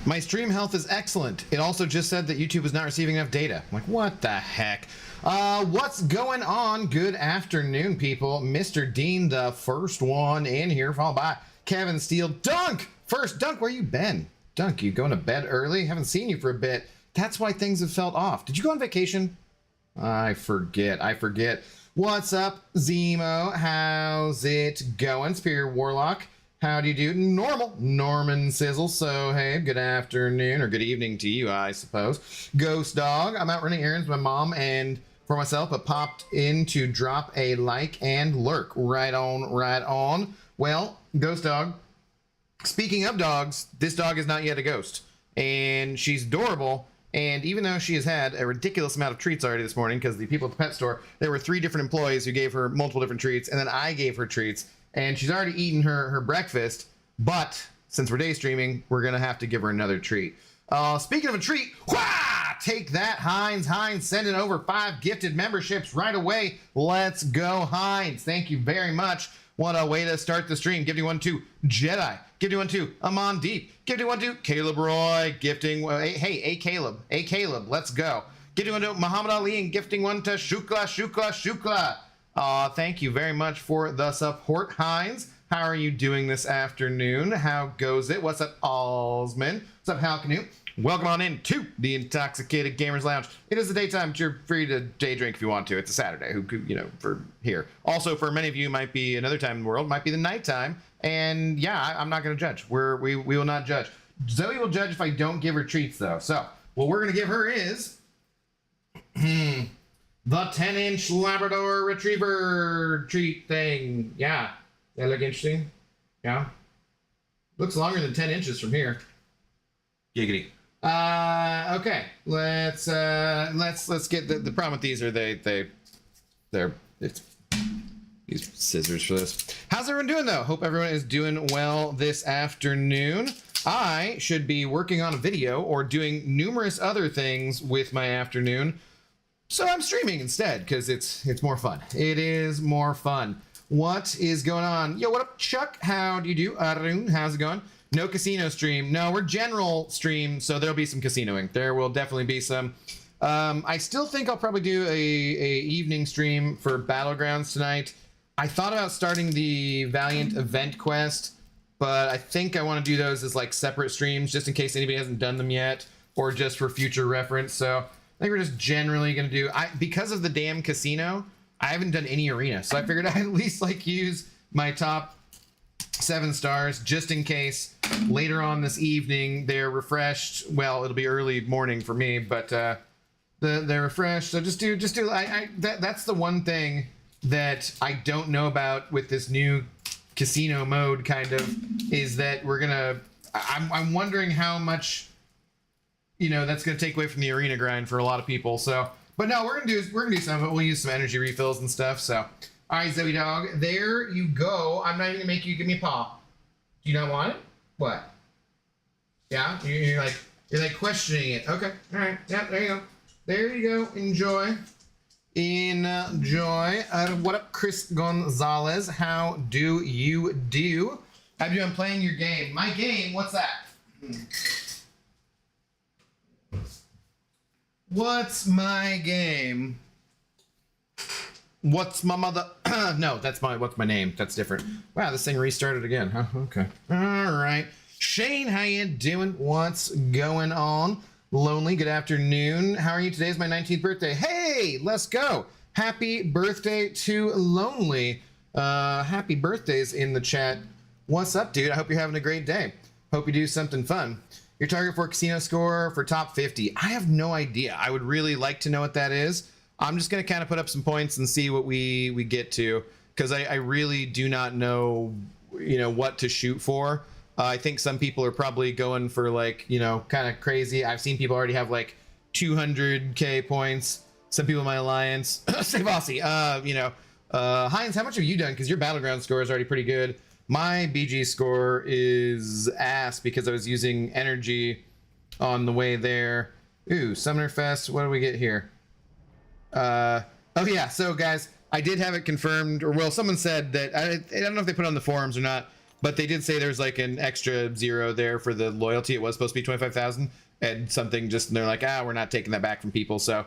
My stream health is excellent. It also just said that YouTube was not receiving enough data. I'm like, what the heck? What's going on? Good afternoon, people. Mr. Dean, the first one in here, followed by Kevin Steele. Dunk! First, Dunk, where you been? Dunk, you going to bed early? Haven't seen you for a bit. That's why things have felt off. Did you go on vacation? I forget. What's up, Zemo? How's it going? Superior Warlock. How do you do? Normal. Norman Sizzle. So, hey, good afternoon or good evening to you, I suppose. Ghost Dog. I'm out running errands with my mom and for myself, but popped in to drop a like and lurk. Right on, right on. Well, Ghost Dog, speaking of dogs, this dog is not yet a ghost. And she's adorable. And even though she has had a ridiculous amount of treats already this morning, because the people at the pet store, there were 3 different employees who gave her multiple different treats, and then I gave her treats. And she's already eaten her breakfast, but since we're day streaming, we're gonna have to give her another treat. Speaking of a treat, take that, Heinz. Heinz sending over 5 gifted memberships right away. Let's go, Heinz. Thank you very much. What a way to start the stream. Gifting one to Jedi. Gifting one to Amon Deep. Gifting one to Caleb Roy. Gifting, hey, Caleb, let's go. Gifting one to Muhammad Ali and gifting one to Shukla. Thank you very much for the support, Heinz. How are you doing this afternoon? How goes it? What's up, Alsman? What's up, Halcanoe? Welcome on in to the Intoxicated Gamers Lounge. It is the daytime, but you're free to day drink if you want to. It's a Saturday, for here. Also, for many of you, might be another time in the world, might be the nighttime. And yeah, I'm not going to judge. We will not judge. Zoe will judge if I don't give her treats, though. So, what we're going to give her is the 10-inch Labrador Retriever treat thing. Yeah. That look interesting? Yeah. Looks longer than 10 inches from here. Giggity. Okay. Let's get the problem with these are it's these scissors for this. How's everyone doing though? Hope everyone is doing well this afternoon. I should be working on a video or doing numerous other things with my afternoon. So I'm streaming instead because it's more fun. It is more fun. What is going on? Yo, what up, Chuck? How do you do? Arun, how's it going? No casino stream. No, we're general stream, so there'll be some casinoing. There will definitely be some. I still think I'll probably do a evening stream for Battlegrounds tonight. I thought about starting the Valiant event quest, but I think I want to do those as like separate streams just in case anybody hasn't done them yet or just for future reference. So I think we're just generally going to do, because of the damn casino, I haven't done any arena, so I figured I'd at least like use my top 7 stars just in case later on this evening they're refreshed. Well, it'll be early morning for me, but they're refreshed. So just do. That's the one thing that I don't know about with this new casino mode, kind of, is that we're gonna. I'm wondering how much, that's gonna take away from the arena grind for a lot of people. So. But no, we're gonna do some of it. We'll use some energy refills and stuff. So, all right, Zoe Dog, there you go. I'm not even gonna make you give me a paw. Do you not want it? What? Yeah, you're like questioning it. Okay, all right. Yeah, there you go. There you go. Enjoy. What up, Chris Gonzalez? How do you do? How do I'm playing your game? My game. What's that? What's my game? What's my mother? No, what's my name? That's different. Wow, this thing restarted again, huh? Okay. All right. Shane, how you doing? What's going on? Lonely, good afternoon. How are you? Today's my 19th birthday. Hey, let's go. Happy birthday to Lonely. Happy birthdays in the chat. What's up, dude? I hope you're having a great day. Hope you do something fun. Your target for casino score for top 50. I have no idea. I would really like to know what that is. I'm just going to kind of put up some points and see what we get to, because I really do not know, what to shoot for. I think some people are probably going for like, kind of crazy. I've seen people already have like 200K points. Some people in my alliance. Say bossy. Heinz, how much have you done? Because your battleground score is already pretty good. My BG score is ass because I was using energy on the way there. Ooh, Summoner Fest. What do we get here? Oh yeah, so guys, I did have it confirmed, or well, someone said that, I don't know if they put it on the forums or not, But they did say there's like an extra 0 there for the loyalty. It was supposed to be 25,000 and something just, they're like, we're not taking that back from people. So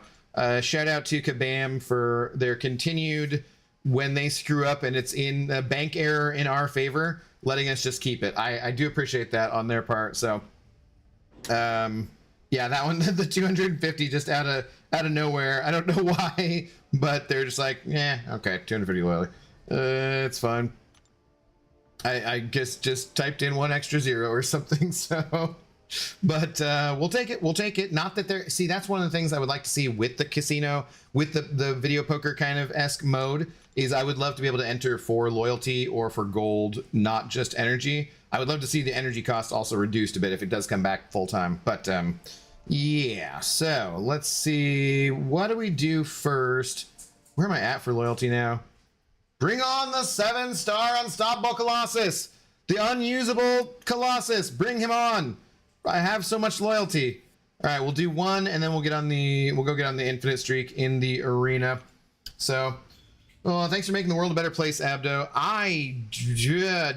shout out to Kabam for their continued, when they screw up and it's in a bank error in our favor, letting us just keep it. I do appreciate that on their part. So yeah, that one, the 250 just out of nowhere. I don't know why, but they're just like, yeah, okay, 250 loyalty. It's fine. I guess just typed in one extra 0 or something. So, but we'll take it. We'll take it. Not that they're, see, that's one of the things I would like to see with the casino, with the video poker kind of esque mode, is I would love to be able to enter for loyalty or for gold, not just energy. I would love to see the energy cost also reduced a bit if it does come back full time. But yeah, so let's see. What do we do first? Where am I at for loyalty now? Bring on the 7-star unstoppable Colossus, the unusable Colossus. Bring him on. I have so much loyalty. All right, we'll do one, and then we'll go get on the infinite streak in the arena. So, well, thanks for making the world a better place, Abdo. I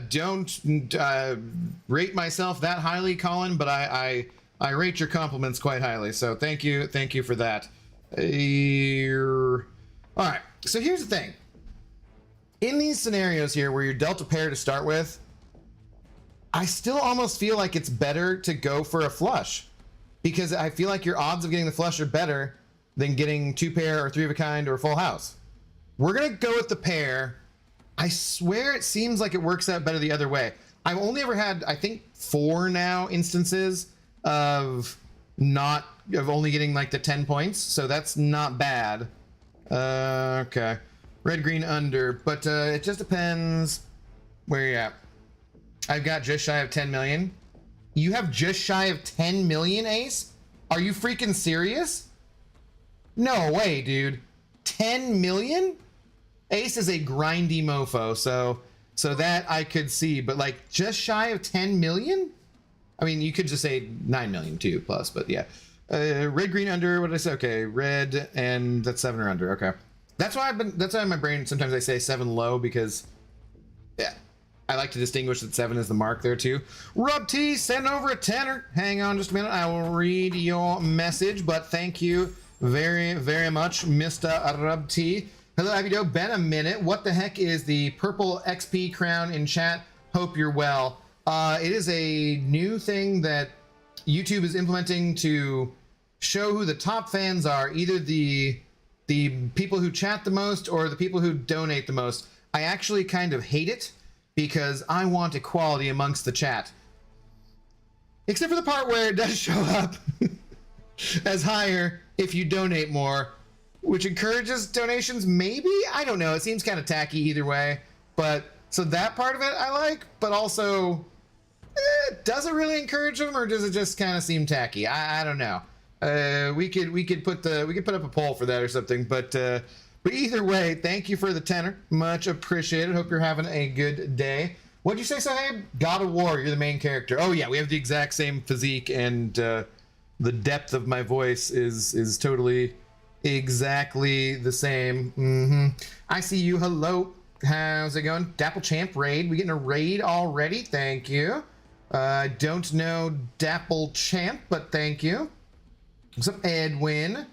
don't rate myself that highly, Colin, but I rate your compliments quite highly. So thank you for that. All right, so here's the thing. In these scenarios here where you're dealt a pair to start with, I still almost feel like it's better to go for a flush, because I feel like your odds of getting the flush are better than getting 2 pair or 3 of a kind or full house. We're gonna go with the pair. I swear it seems like it works out better the other way. I've only ever had, I think, 4 now instances of only getting like the 10 points, so that's not bad. Okay. Red, green, under, but it just depends where you're at. I've got just shy of 10 million. You have just shy of 10 million, Ace? Are you freaking serious? No way, dude. 10 million? Ace is a grindy mofo, so that I could see, but like just shy of 10 million? I mean, you could just say 9 million too, plus, but yeah. Red, green, under, what did I say? Okay, red, and that's 7 or under, okay. That's why in my brain sometimes I say 7 low, because yeah, I like to distinguish that 7 is the mark there too. Rub T, send over a tenner. Hang on just a minute, I will read your message, but thank you very, very much, Mr. Rub T. Hello, Abido, been a minute. What the heck is the purple XP crown in chat? Hope you're well. It is a new thing that YouTube is implementing to show who the top fans are, either the people who chat the most or the people who donate the most. I actually kind of hate it because I want equality amongst the chat. Except for the part where it does show up as higher if you donate more, which encourages donations, maybe? I don't know. It seems kind of tacky either way. But so that part of it I like, but also, does it really encourage them, or does it just kind of seem tacky? I don't know. We could put up a poll for that or something, but either way, thank you for the tenner, much appreciated. Hope you're having a good day. What'd you say, Sahib? God of War, you're the main character. Oh yeah, we have the exact same physique, and the depth of my voice is totally exactly the same. I see you. Hello, how's it going? Dapple Champ raid. We getting a raid already? Thank you. Don't know Dapple Champ, but thank you. What's up, Edwin?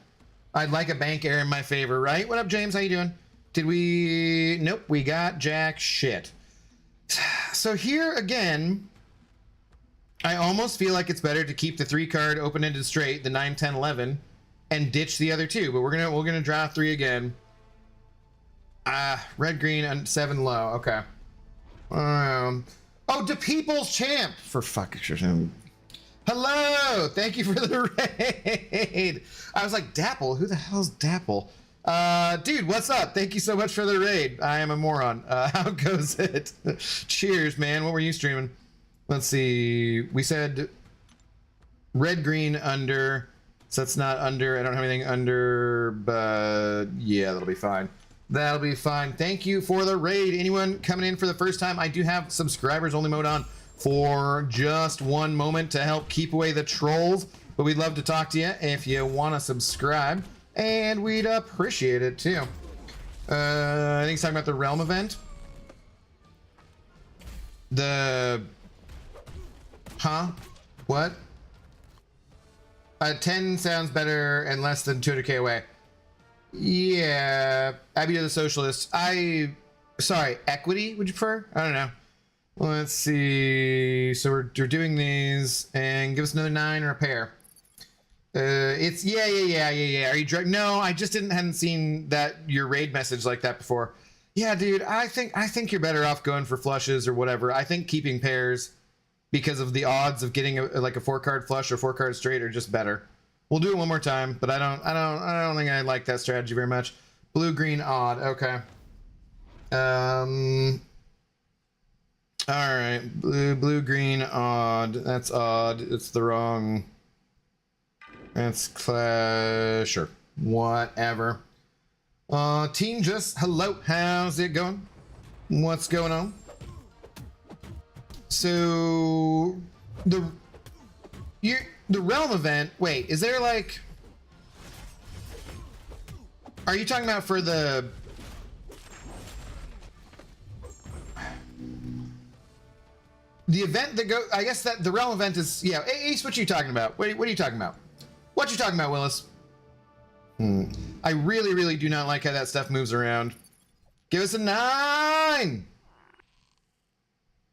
I'd like a bank error in my favor, right? What up, James? How you doing? Did we... Nope, we got jack shit. So here again, I almost feel like it's better to keep the 3-card open-ended straight, the 9, 10, 11, and ditch the other 2. But we're gonna draw 3 again. Red, green, and 7 low. Okay. Oh, the People's Champ! For fuck's sake. Hello! Thank you for the raid! I was like, Dapple? Who the hell's Dapple? Dude, what's up? Thank you so much for the raid. I am a moron. How goes it? Cheers, man. What were you streaming? Let's see. We said red, green, under. So that's not under. I don't have anything under, but yeah, that'll be fine. That'll be fine. Thank you for the raid. Anyone coming in for the first time? I do have subscribers only mode on for just one moment to help keep away the trolls, but we'd love to talk to you if you want to subscribe, and we'd appreciate it too. I think he's talking about the Realm event. The... Huh? What? 10 sounds better and less than 200k away. Yeah, Abby to the Socialists. Sorry, equity, would you prefer? I don't know. Let's see. So we're doing these, and give us another 9 or a pair. It's yeah. Are you drunk? No, I just hadn't seen that your raid message like that before. Yeah, dude, I think you're better off going for flushes or whatever. I think keeping pairs, because of the odds of getting like a 4-card flush or 4-card straight, are just better. We'll do it one more time, but I don't think I like that strategy very much. Blue, green, odd. Okay. All right, blue, green, odd. That's odd. It's the wrong. That's sure. Whatever. Team Just, hello. How's it going? What's going on? So the realm event. Wait, is there like? Are you talking about for the? The event that go, I guess that the realm event is, yeah. Ace, what are you talking about? What are you talking about? What you talking about, Willis? I really do not like how that stuff moves around. Give us a 9.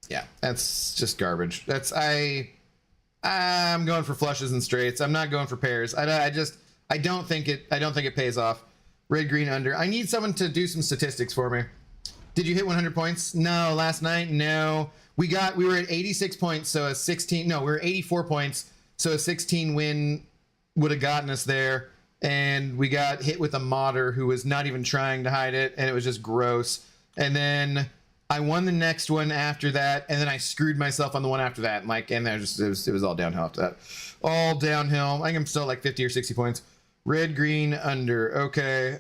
Yeah, that's just garbage. I'm going for flushes and straights. I'm not going for pairs. I don't think it pays off. Red, green, under. I need someone to do some statistics for me. Did you hit 100 points? No, last night, no. We were at 86 points, so a 16, no, we were 84 points, so a 16 win would have gotten us there, and we got hit with a modder who was not even trying to hide it, and it was just gross. And then I won the next one after that, and then I screwed myself on the one after that, and then it was all downhill after that. All downhill. I think I'm still at like 50 or 60 points. Red, green, under. Okay.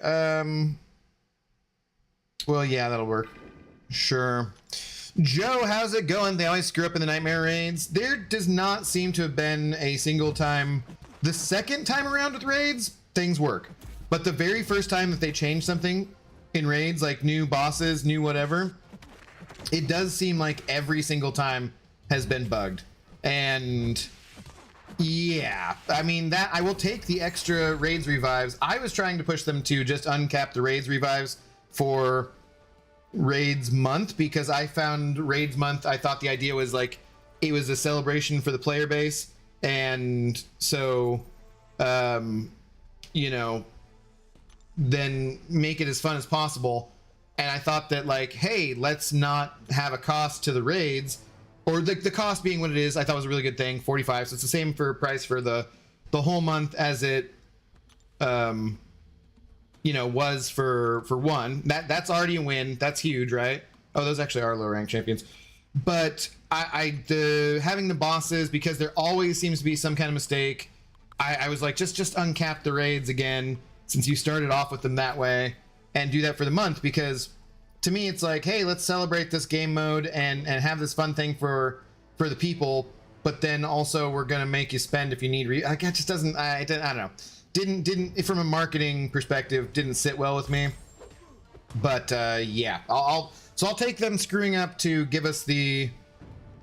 Well, yeah, that'll work. Sure. Joe, how's it going? They always screw up in the nightmare raids. There does not seem to have been a single time. The second time around with raids, things work. But the very first time that they change something in raids, like new bosses, new whatever, it does seem like every single time has been bugged. And yeah, I mean, that I will take the extra raids revives. I was trying to push them to just uncap the raids revives for raids month, because I found raids month, I thought the idea was like it was a celebration for the player base, and so you know, then make it as fun as possible. And I thought that, like, hey, let's not have a cost to the raids, or the cost being what it is. I thought was a really good thing. 45, so it's the same for price for the whole month as it you know, was for one. That's already a win. That's huge, right? Oh, those actually are low rank champions. But having the bosses, because there always seems to be some kind of mistake, I was like, just uncap the raids again, since you started off with them that way, and do that for the month, because to me it's like, hey, let's celebrate this game mode and have this fun thing for the people, but then also we're gonna make you spend if you need like, it just doesn't, I don't know. Didn't from a marketing perspective, didn't sit well with me. But yeah, I'll take them screwing up to give us the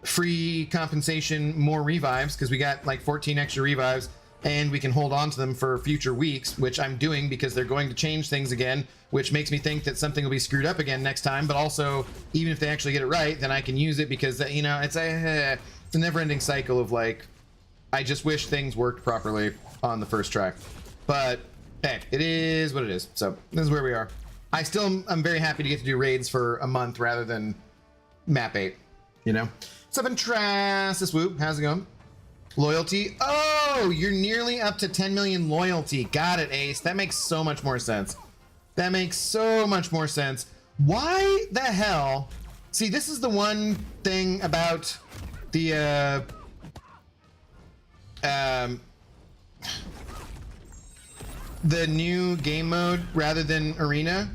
free compensation, more revives, because we got like 14 extra revives, and we can hold on to them for future weeks, which I'm doing because they're going to change things again, which makes me think that something will be screwed up again next time. But also, even if they actually get it right, then I can use it, because you know, it's a never-ending cycle of like, I just wish things worked properly on the first try. But hey, it is what it is. So this is where we are. I'm very happy to get to do raids for a month rather than map 8, you know? What's up in Trassus Whoop? How's it going? Loyalty. Oh, you're nearly up to 10 million loyalty. Got it, Ace. That makes so much more sense. That makes so much more sense. Why the hell? See, this is the one thing about the new game mode rather than arena.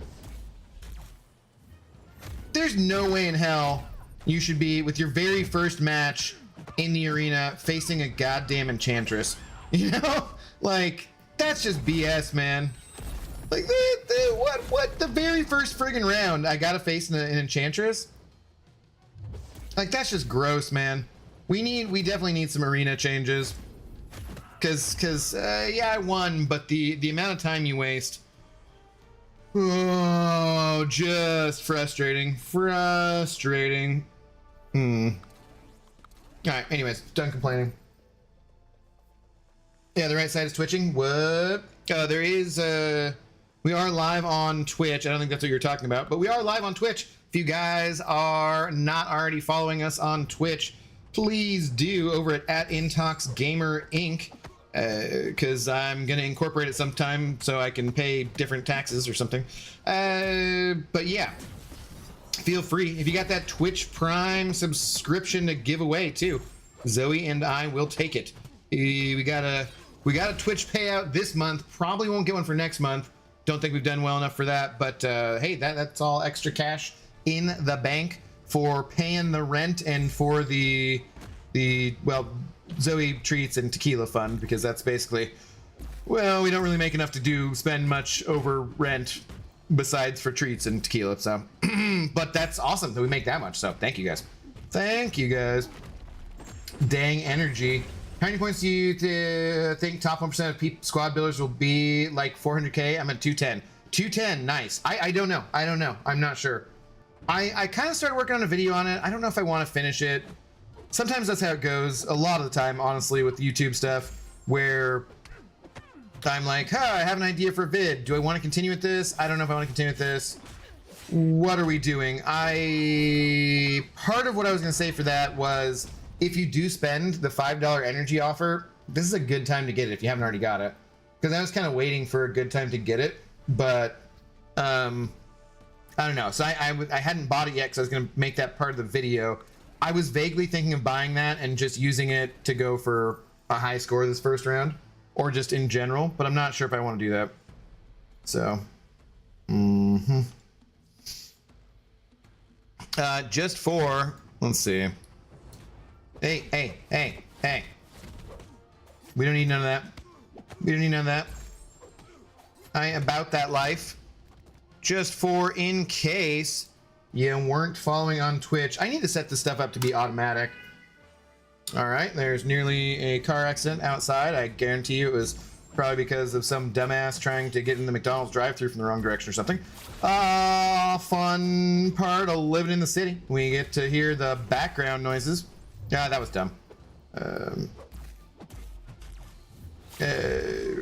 There's no way in hell you should be, with your very first match in the arena, facing a goddamn enchantress. You know, like, that's just BS, man. Like, what the very first friggin' round I gotta face an enchantress? Like, that's just gross, man. We definitely need some arena changes. Cause yeah, I won, but the amount of time you waste. Oh, just frustrating. Frustrating. Alright, anyways, done complaining. Yeah, the right side is twitching. What? There is, we are live on Twitch. I don't think that's what you're talking about, but we are live on Twitch. If you guys are not already following us on Twitch, please do over at Intox Gamer Inc. Because I'm going to incorporate it sometime so I can pay different taxes or something. But yeah, feel free. If you got that Twitch Prime subscription to give away too, Zoe and I will take it. We got a Twitch payout this month. Probably won't get one for next month. Don't think we've done well enough for that. But hey, that's all extra cash in the bank for paying the rent and for the well, Zoe treats and tequila fund, because that's basically, well, we don't really make enough to spend much over rent besides for treats and tequila. So but that's awesome that we make that much, so thank you guys. Thank you guys. Dang energy. How many points do you think top 1% of squad builders will be? Like 400k? I'm at 210. 210, nice. I don't know. I'm not sure. I kind of started working on a video on it. I don't know if I want to finish it. Sometimes that's how it goes. A lot of the time, honestly, with YouTube stuff, where I'm like, I have an idea for a vid. Do I want to continue with this? I don't know if I want to continue with this. What are we doing? Part of what I was going to say for that was, if you do spend the $5 energy offer, this is a good time to get it if you haven't already got it. Because I was kind of waiting for a good time to get it, but I don't know. So I hadn't bought it yet because I was going to make that part of the video. I was vaguely thinking of buying that and just using it to go for a high score this first round, or just in general, but I'm not sure if I want to do that. So, just for, let's see. Hey. We don't need none of that. We don't need none of that. I ain't about that life. Just for in case you weren't following on Twitch. I need to set this stuff up to be automatic. All right, there's nearly a car accident outside. I guarantee you it was probably because of some dumbass trying to get in the McDonald's drive-thru from the wrong direction or something. Fun part of living in the city. We get to hear the background noises. Yeah, that was dumb.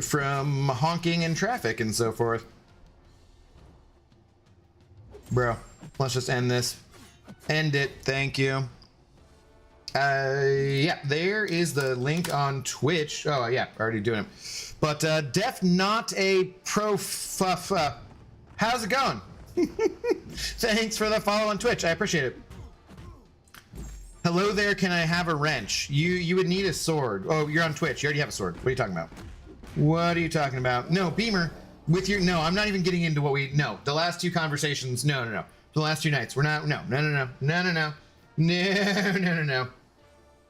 From honking and traffic and so forth. Bro, let's just end this. End it, thank you. Yeah, there is the link on Twitch. Oh yeah, already doing it. But Def Not a Pro how's it going? Thanks for the follow on Twitch, I appreciate it. Hello there, can I have a wrench? You would need a sword. Oh, you're on Twitch, you already have a sword. What are you talking about? What are you talking about? No, Beamer, with your, no, I'm not even getting into what we, no, the last two conversations, no. The last two nights, we're not, no.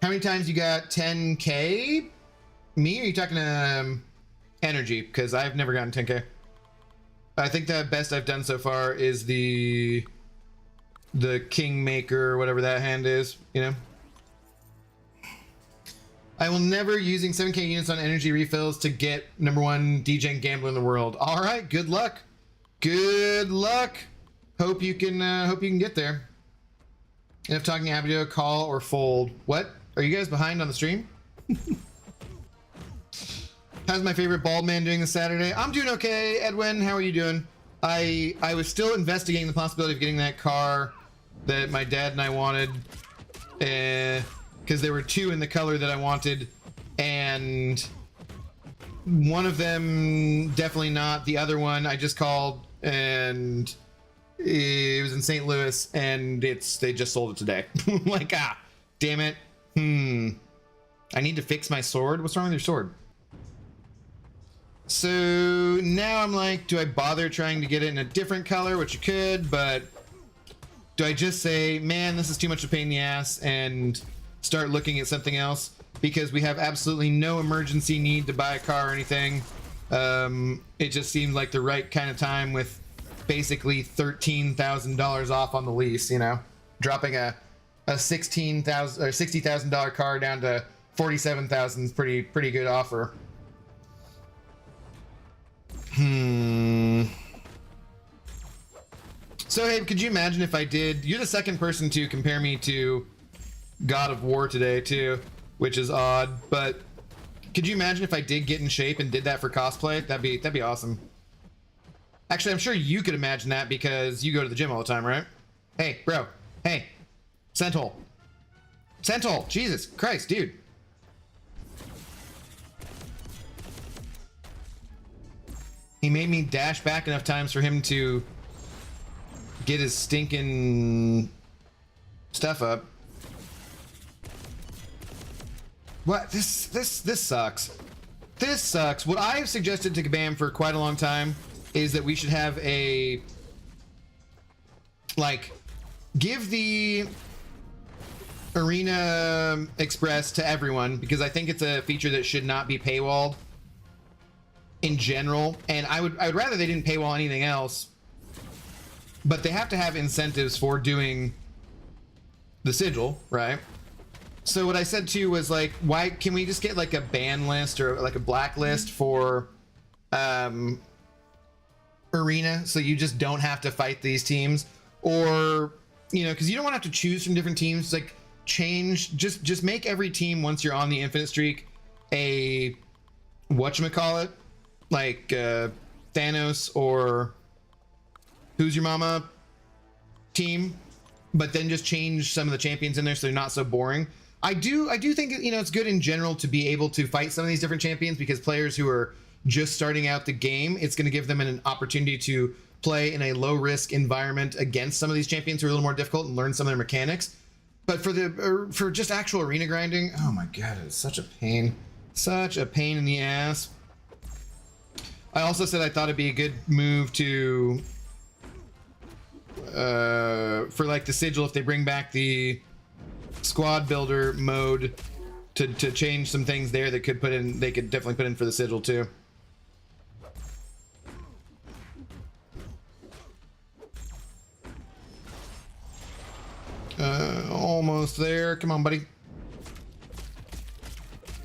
How many times you got 10K? Me, or are you talking to energy? Because I've never gotten 10K. I think the best I've done so far is the Kingmaker, whatever that hand is, you know? I will never using 7K units on energy refills to get #1 DJing gambler in the world. All right, good luck. Good luck. Hope you can get there. And if talking, happy to do a call or fold. What? Are you guys behind on the stream? How's my favorite bald man doing this Saturday? I'm doing okay, Edwin. How are you doing? I was still investigating the possibility of getting that car that my dad and I wanted, because there were two in the color that I wanted, and one of them definitely not. The other one I just called, and it was in St. Louis, and they just sold it today. Like, damn it. I need to fix my sword. What's wrong with your sword? So now I'm like, do I bother trying to get it in a different color, which you could, but do I just say, man, this is too much of a pain in the ass, and start looking at something else? Because we have absolutely no emergency need to buy a car or anything. It just seemed like the right kind of time with basically $13,000 off on the lease, you know? Dropping a a $16,000 or $60,000 car down to 47,000 is pretty good offer. So hey, could you imagine if I did? You're the second person to compare me to God of War today too, which is odd. But could you imagine if I did get in shape and did that for cosplay? That'd be awesome. Actually, I'm sure you could imagine that because you go to the gym all the time, right? Hey, bro. Hey, Senthole. Senthole. Jesus Christ, dude. He made me dash back enough times for him to get his stinking stuff up. What? This sucks. This sucks. What I have suggested to Kabam for quite a long time is that we should have a, like, give the Arena Express to everyone, because I think it's a feature that should not be paywalled in general, and I would rather they didn't paywall anything else, but they have to have incentives for doing the sigil, right? So what I said too was, like, why can we just get like a ban list or like a blacklist for Arena, so you just don't have to fight these teams, or, you know, because you don't want to have to choose from different teams. Like, change, just make every team, once you're on the infinite streak, a whatchamacallit, like Thanos or Who's Your Mama team, but then just change some of the champions in there so they're not so boring. I do think, you know, it's good in general to be able to fight some of these different champions, because players who are just starting out the game, it's going to give them an opportunity to play in a low risk environment against some of these champions who are a little more difficult and learn some of their mechanics. But for just actual arena grinding, oh my god, it's such a pain. Such a pain in the ass. I also said I thought it'd be a good move to for like the sigil, if they bring back the squad builder mode, to change some things there that could put in, they could definitely put in for the sigil too. Almost there. Come on, buddy.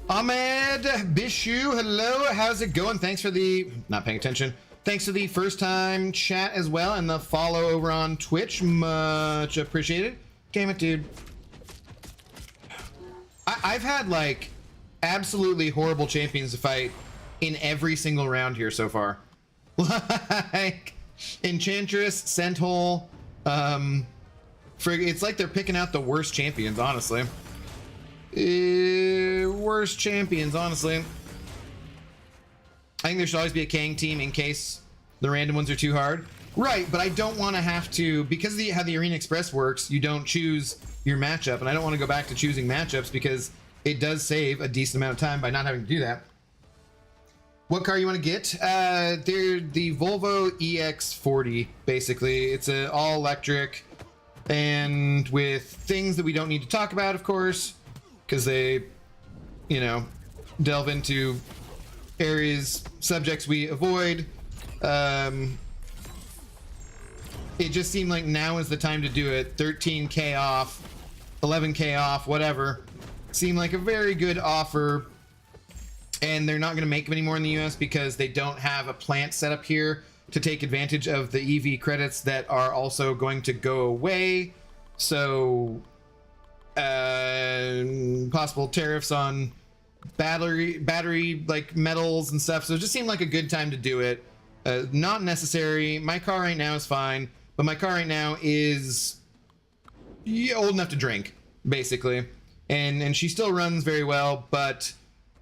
Ahmed Bishu, hello. How's it going? Thanks for the, not paying attention. Thanks for the first time chat as well, and the follow over on Twitch. Much appreciated. Damn it, dude. I've had like absolutely horrible champions to fight in every single round here so far. Like Enchantress, Senthole, it's like they're picking out the worst champions, honestly. Worst champions, honestly. I think there should always be a Kang team in case the random ones are too hard. Right, but I don't want to have to, because of how the Arena Express works, you don't choose your matchup, and I don't want to go back to choosing matchups because it does save a decent amount of time by not having to do that. What car you want to get? They're the Volvo EX40, basically. It's an all-electric, and with things that we don't need to talk about, of course, because they, you know, delve into areas, subjects we avoid. It just seemed like now is the time to do it. 13K off, 11K off, whatever. Seemed like a very good offer. And they're not going to make them anymore in the US because they don't have a plant set up here to take advantage of the EV credits that are also going to go away. So possible tariffs on battery like metals and stuff. So it just seemed like a good time to do it. Not necessary. My car right now is fine, but my car right now is old enough to drink, basically, and she still runs very well. But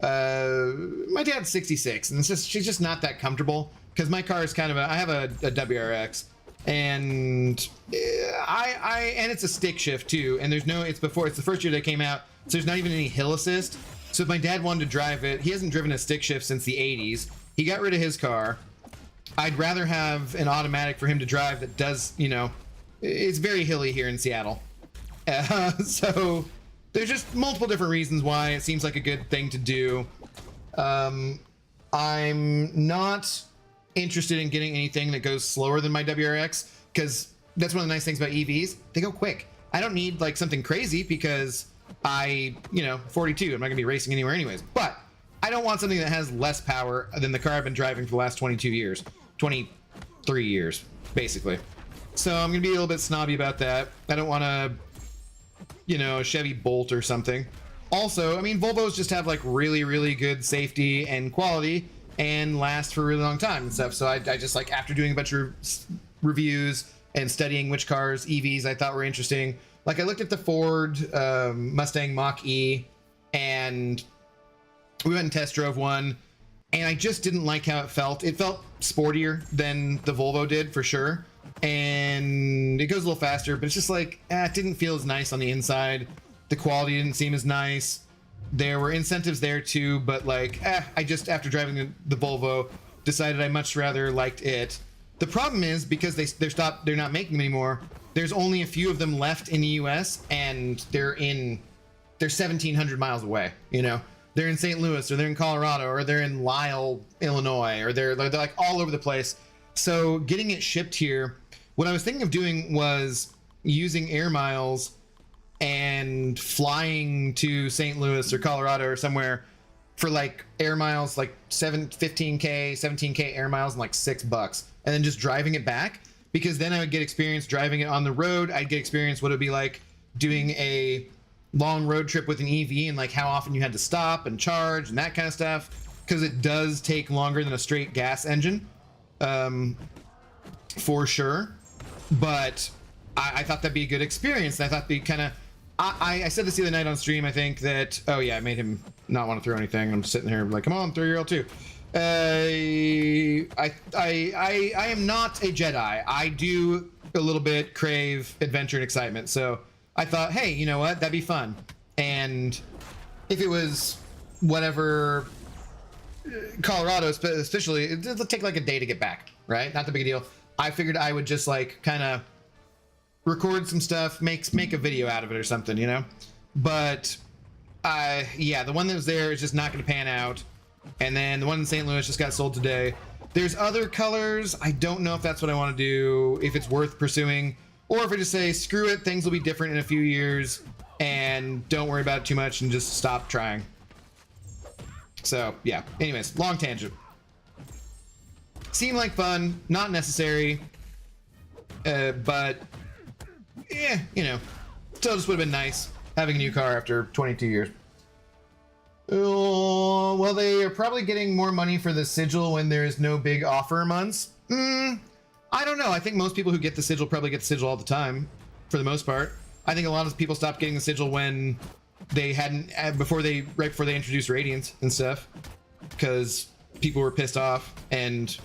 my dad's 66, and she's just not that comfortable because my car is kind of I have a WRX, and and it's a stick shift too, and it's the first year they came out, so there's not even any hill assist. So if my dad wanted to drive it, he hasn't driven a stick shift since the 80s. He got rid of his car. I'd rather have an automatic for him to drive that does, you know, it's very hilly here in Seattle. So there's just multiple different reasons why it seems like a good thing to do. I'm not interested in getting anything that goes slower than my WRX, because that's one of the nice things about EVs. They go quick. I don't need like something crazy because you know, 42, I'm not gonna be racing anywhere anyways, but I don't want something that has less power than the car I've been driving for the last 22 years, 23 years, basically. So I'm gonna be a little bit snobby about that. I don't want to, you know, Chevy Bolt or something. Also, I mean, Volvos just have like really, really good safety and quality and last for a really long time and stuff. So I just like, after doing a bunch of reviews and studying which cars, EVs, I thought were interesting. Like I looked at the Ford Mustang Mach-E, and we went and test drove one, and I just didn't like how it felt. It felt sportier than the Volvo did for sure, and it goes a little faster, but it's just like, it didn't feel as nice on the inside. The quality didn't seem as nice. There were incentives there too, but like, I just, after driving the Volvo, decided I much rather liked it. The problem is, because they're not making them anymore, there's only a few of them left in the US, and they're 1,700 miles away, you know? They're in St. Louis, or they're in Colorado, or they're in Lisle, Illinois, or they're like all over the place. So getting it shipped here, what I was thinking of doing was using air miles and flying to St. Louis or Colorado or somewhere for like air miles, like 15K, 17K air miles, and like $6, and then just driving it back, because then I would get experience driving it on the road. I'd get experience what it'd be like doing a long road trip with an EV, and like how often you had to stop and charge and that kind of stuff, because it does take longer than a straight gas engine, for sure. But I thought that'd be a good experience, and I thought it'd be kind of, I said this the other night on stream, I think that, oh yeah, I made him not want to throw anything. I'm sitting here like, come on, throw your L2. I am not a Jedi. I do a little bit crave adventure and excitement. So I thought, hey, you know what? That'd be fun. And if it was whatever, Colorado, especially, it'll take like a day to get back, right? Not the big deal. I figured I would just like kind of record some stuff, make a video out of it or something, you know? But yeah, the one that was there is just not going to pan out. And then the one in St. Louis just got sold today. There's other colors. I don't know if that's what I want to do, if it's worth pursuing, or if I just say, screw it, things will be different in a few years, and don't worry about it too much and just stop trying. So yeah, anyways, long tangent. Seemed like fun, not necessary, but yeah, you know, still just would have been nice having a new car after 22 years. Well, they are probably getting more money for the sigil when there's no big offer months. I don't know. I think most people who get the sigil probably get the sigil all the time, for the most part. I think a lot of people stopped getting the sigil when they hadn't, right before they introduced Radiant and stuff, because people were pissed off and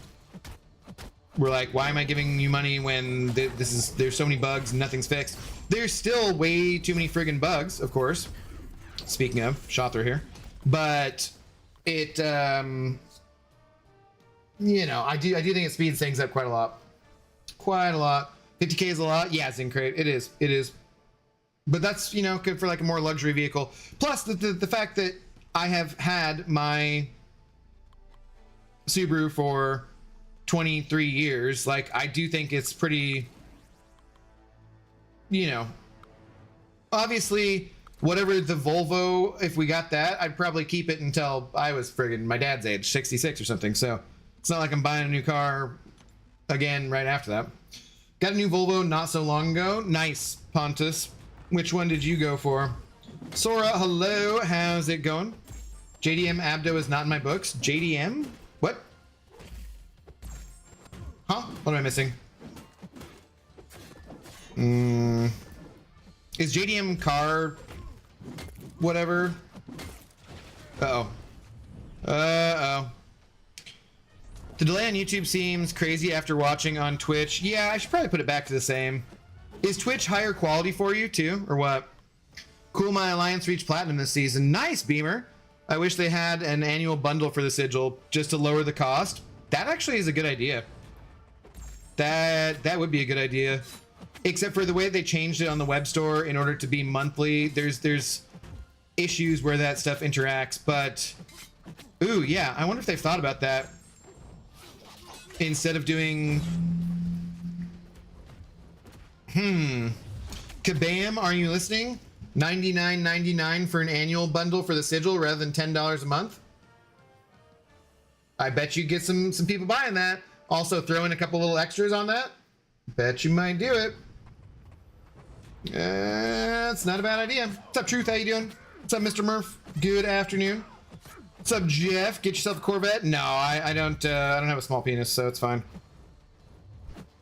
were like, why am I giving you money when there's so many bugs and nothing's fixed? There's still way too many friggin' bugs, of course. Speaking of, shot through here. But it, you know, I do think it speeds things up quite a lot. 50K is a lot. Yeah, Zincrate, it is. But that's, you know, good for like a more luxury vehicle. Plus the fact that I have had my Subaru for 23 years, like, I do think it's pretty, you know, obviously whatever the Volvo, if we got that, I'd probably keep it until I was friggin' my dad's age, 66 or something. So it's not like I'm buying a new car again right after that. Got a new Volvo not so long ago. Nice, Pontus. Which one did you go for? Sora, hello, how's it going? JDM Abdo is not in my books. JDM? What? Huh? What am I missing? Is JDM car whatever? Uh-oh. Uh-oh. The delay on YouTube seems crazy after watching on Twitch. Yeah, I should probably put it back to the same. Is Twitch higher quality for you too, or what? Cool, my Alliance reached Platinum this season. Nice, Beamer. I wish they had an annual bundle for the sigil just to lower the cost. That actually is a good idea. That would be a good idea. Except for the way they changed it on the web store in order to be monthly. There's issues where that stuff interacts, but ooh, yeah, I wonder if they've thought about that. Instead of doing Kabam, are you listening? $99.99 for an annual bundle for the sigil rather than $10 a month. I bet you get some people buying that. Also throw in a couple little extras on that. Bet you might do it. It's not a bad idea. What's up, Truth? How you doing? What's up, Mr. Murph? Good afternoon. What's up, Jeff? Get yourself a Corvette? No, I don't have a small penis, so it's fine.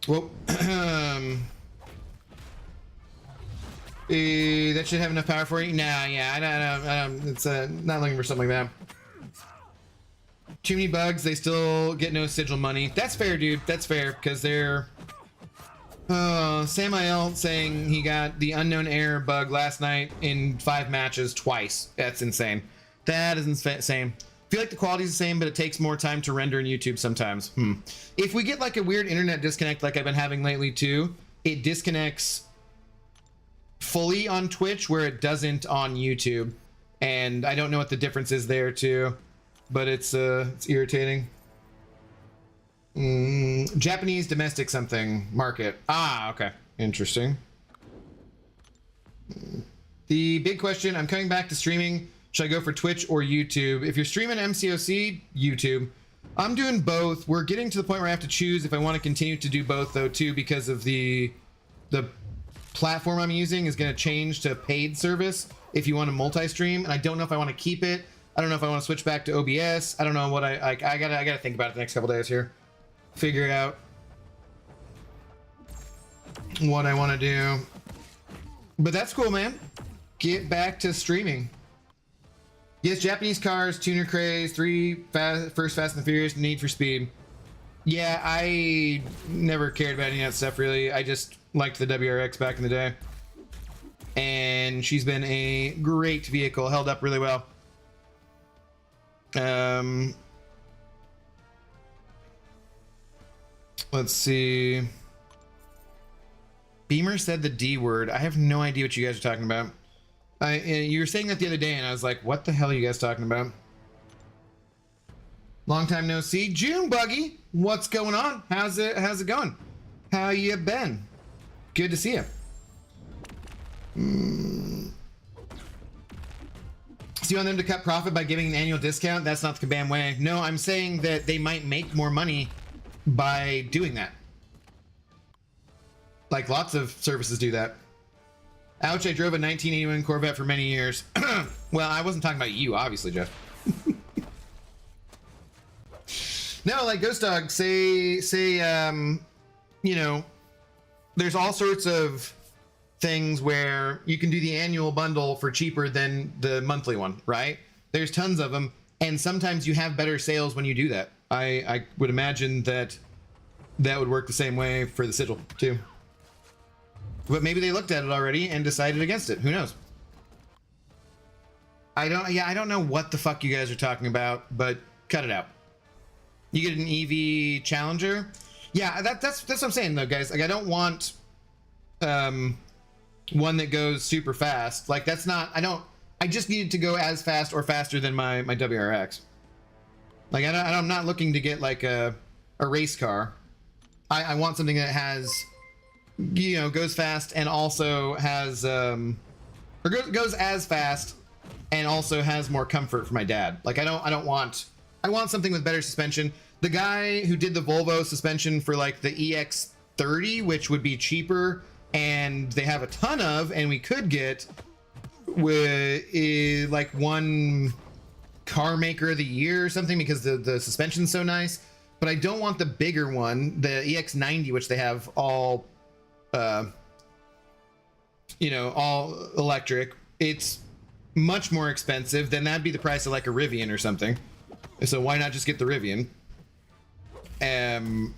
Well, that should have enough power for you. Nah, yeah, I don't. It's not looking for something like that. Too many bugs. They still get no sigil money. That's fair, dude. That's fair because they're. Samael saying he got the unknown error bug last night in 5 matches twice. That's insane. That is insane. I feel like the quality's the same, but it takes more time to render in YouTube sometimes. If we get like a weird internet disconnect like I've been having lately too, it disconnects fully on Twitch where it doesn't on YouTube. And I don't know what the difference is there too, but it's irritating. Japanese domestic something market. Ah, okay. Interesting. The big question, I'm coming back to streaming. Should I go for Twitch or YouTube? If you're streaming MCOC, YouTube. I'm doing both. We're getting to the point where I have to choose if I want to continue to do both though too, because of the platform I'm using is going to change to paid service if you want to multi-stream, and I don't know if I want to keep it. I don't know if I want to switch back to OBS. I don't know what I gotta think about it the next couple days here. Figure out what I want to do. But that's cool, man. Get back to streaming. Yes, Japanese cars, tuner craze, first Fast and the Furious, Need for Speed. Yeah, I never cared about any of that stuff, really. I just liked the WRX back in the day. And she's been a great vehicle, held up really well. Let's see. Beamer said the D word. I have no idea what you guys are talking about. You were saying that the other day, and I was like, what the hell are you guys talking about? Long time no see. June Buggy, what's going on? How's it going? How you been? Good to see you. So you want them to cut profit by giving an annual discount? That's not the Kabam way. No, I'm saying that they might make more money by doing that. Like lots of services do that. Ouch, I drove a 1981 Corvette for many years. Well, I wasn't talking about you, obviously, Jeff. No, like Ghost Dog, say, you know, there's all sorts of things where you can do the annual bundle for cheaper than the monthly one, right? There's tons of them, and sometimes you have better sales when you do that. I would imagine that that would work the same way for the sigil too. But maybe they looked at it already and decided against it. Who knows? I don't know what the fuck you guys are talking about, but cut it out. You get an EV Challenger? Yeah, that's what I'm saying though, guys. Like I don't want one that goes super fast. Like that's not, I just need it to go as fast or faster than my WRX. Like I'm not looking to get like a race car. I want something that has, you know, goes fast and also has or goes as fast and also has more comfort for my dad. Like I want something with better suspension. The guy who did the Volvo suspension for like the EX30, which would be cheaper and they have a ton of, and we could get with like one car maker of the year or something because the suspension's so nice. But I don't want the bigger one, the EX90, which they have all you know, all electric. It's much more expensive. Then that'd be the price of like a Rivian or something. So why not just get the Rivian? And